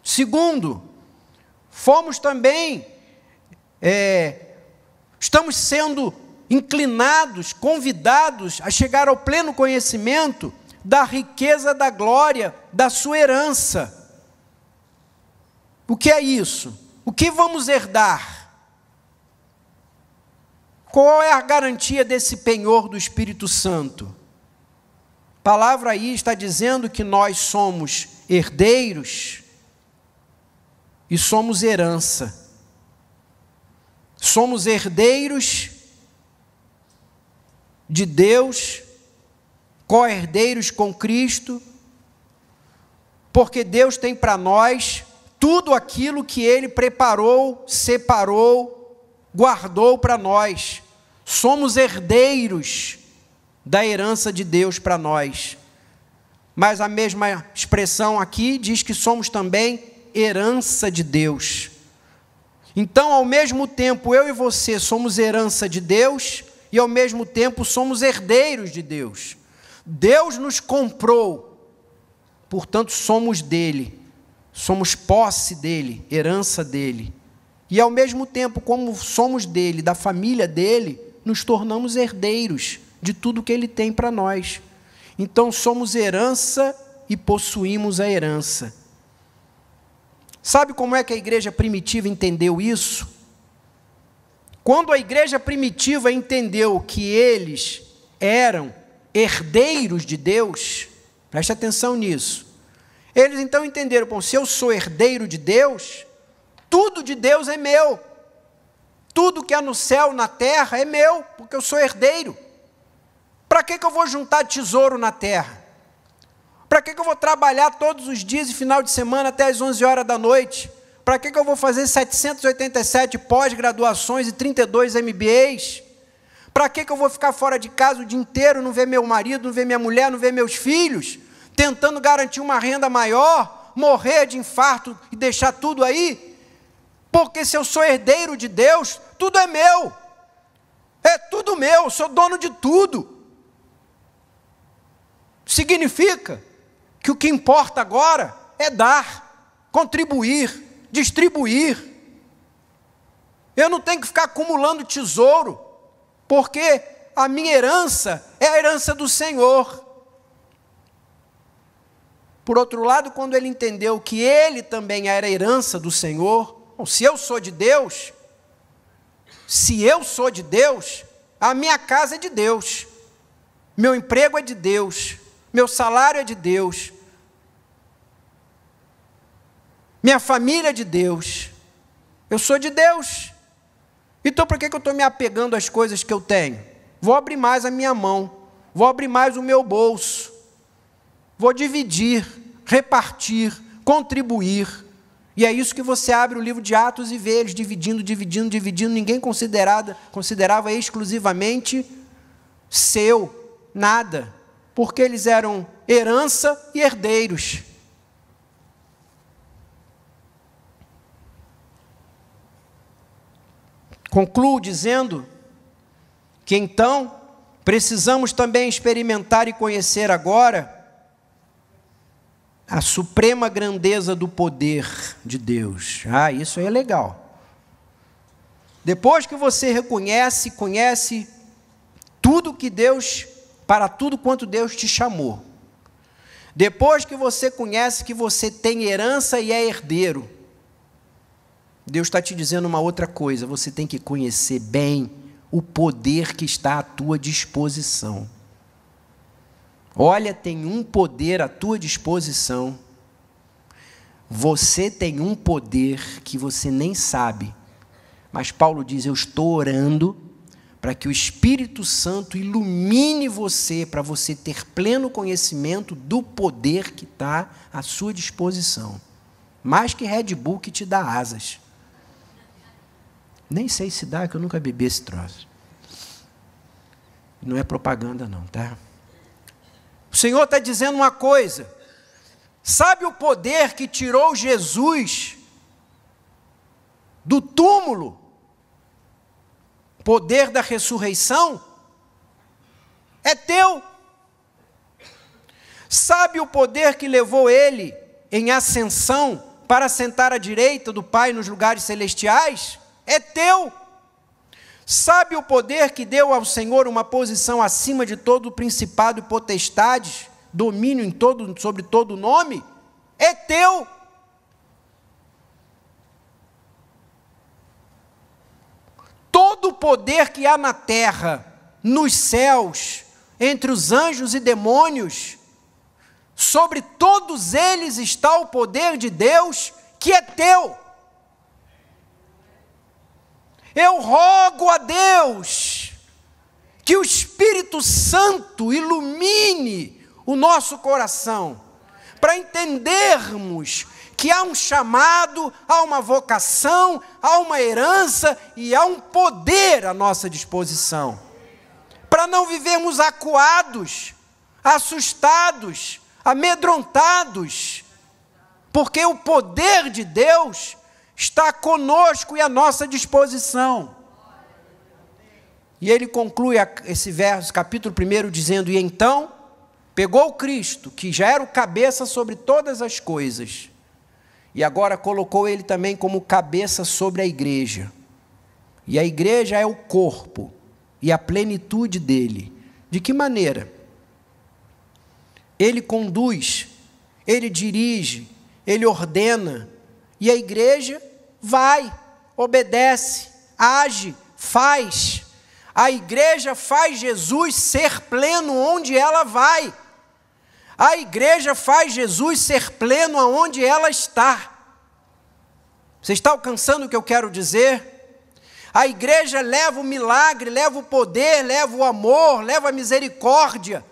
Segundo, fomos também, estamos sendo inclinados, convidados a chegar ao pleno conhecimento da riqueza da glória da sua herança. O que é isso? O que vamos herdar? Qual é a garantia desse penhor do Espírito Santo? A palavra aí está dizendo que nós somos herdeiros e somos herança. Somos herdeiros de Deus, co-herdeiros com Cristo, porque Deus tem para nós tudo aquilo que Ele preparou, separou, guardou para nós. Somos herdeiros da herança de Deus para nós. Mas a mesma expressão aqui diz que somos também herança de Deus. Então, ao mesmo tempo, eu e você somos herança de Deus e, ao mesmo tempo, somos herdeiros de Deus. Deus nos comprou, portanto, somos dele, somos posse dele, herança dele. E, ao mesmo tempo, como somos dele, da família dele, nos tornamos herdeiros de tudo que ele tem para nós. Então, somos herança e possuímos a herança. Sabe como é que a igreja primitiva entendeu isso? Quando a igreja primitiva entendeu que eles eram herdeiros de Deus, preste atenção nisso, eles então entenderam, bom, se eu sou herdeiro de Deus, tudo de Deus é meu, tudo que há no céu, na terra, é meu, porque eu sou herdeiro. Para que eu vou juntar tesouro na terra? Para que eu vou trabalhar todos os dias e final de semana até as 11 horas da noite? Para que eu vou fazer 787 pós-graduações e 32 MBAs? Para que eu vou ficar fora de casa o dia inteiro, não ver meu marido, não ver minha mulher, não ver meus filhos, tentando garantir uma renda maior, morrer de infarto e deixar tudo aí? Porque se eu sou herdeiro de Deus, tudo é meu. É tudo meu, eu sou dono de tudo. Significa que o que importa agora é dar, contribuir, distribuir. Eu não tenho que ficar acumulando tesouro, porque a minha herança é a herança do Senhor. Por outro lado, quando ele entendeu que ele também era a herança do Senhor, bom, se eu sou de Deus, a minha casa é de Deus, meu emprego é de Deus, meu salário é de Deus, minha família é de Deus, eu sou de Deus. Então por que eu estou me apegando às coisas que eu tenho? Vou abrir mais a minha mão, vou abrir mais o meu bolso, vou dividir, repartir, contribuir. E é isso que você abre o livro de Atos e vê eles dividindo, ninguém considerava exclusivamente seu, nada, porque eles eram herança e herdeiros. Concluo dizendo que então precisamos também experimentar e conhecer agora a suprema grandeza do poder de Deus. Isso aí é legal. Depois que você conhece tudo que Deus, para tudo quanto Deus te chamou. Depois que você conhece que você tem herança e é herdeiro. Deus está te dizendo uma outra coisa: você tem que conhecer bem o poder que está à tua disposição. Olha, tem um poder à tua disposição. Você tem um poder que você nem sabe. Mas Paulo diz: eu estou orando para que o Espírito Santo ilumine você, para você ter pleno conhecimento do poder que está à sua disposição. Mais que Red Bull que te dá asas. Nem sei se dá, que eu nunca bebi esse troço. Não é propaganda não, tá? O Senhor está dizendo uma coisa: sabe o poder que tirou Jesus do túmulo? Poder da ressurreição? É teu. Sabe o poder que levou ele em ascensão para sentar à direita do Pai nos lugares celestiais? É teu. Sabe o poder que deu ao Senhor uma posição acima de todo o principado e potestades, domínio sobre todo nome? É teu. Todo o poder que há na terra, nos céus, entre os anjos e demônios, sobre todos eles está o poder de Deus, que é teu. Eu rogo a Deus que o Espírito Santo ilumine o nosso coração, para entendermos que há um chamado, há uma vocação, há uma herança e há um poder à nossa disposição, para não vivermos acuados, assustados, amedrontados, porque o poder de Deus está conosco e à nossa disposição. E ele conclui esse verso, capítulo 1, dizendo: e então pegou Cristo, que já era o cabeça sobre todas as coisas, e agora colocou ele também como cabeça sobre a igreja. E a igreja é o corpo e a plenitude dele. De que maneira? Ele conduz, ele dirige, ele ordena, e a igreja vai, obedece, age, faz. A igreja faz Jesus ser pleno onde ela vai. A igreja faz Jesus ser pleno aonde ela está. Você está alcançando o que eu quero dizer? A igreja leva o milagre, leva o poder, leva o amor, leva a misericórdia.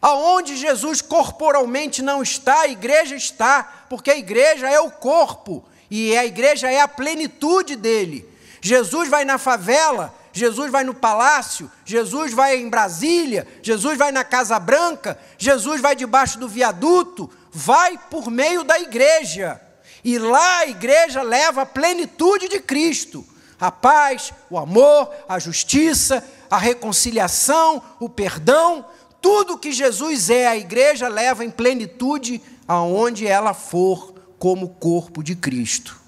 Aonde Jesus corporalmente não está, a igreja está, porque a igreja é o corpo, e a igreja é a plenitude dele. Jesus vai na favela, Jesus vai no palácio, Jesus vai em Brasília, Jesus vai na Casa Branca, Jesus vai debaixo do viaduto, vai por meio da igreja. E lá a igreja leva a plenitude de Cristo, a paz, o amor, a justiça, a reconciliação, o perdão. Tudo que Jesus é, a igreja leva em plenitude aonde ela for como corpo de Cristo.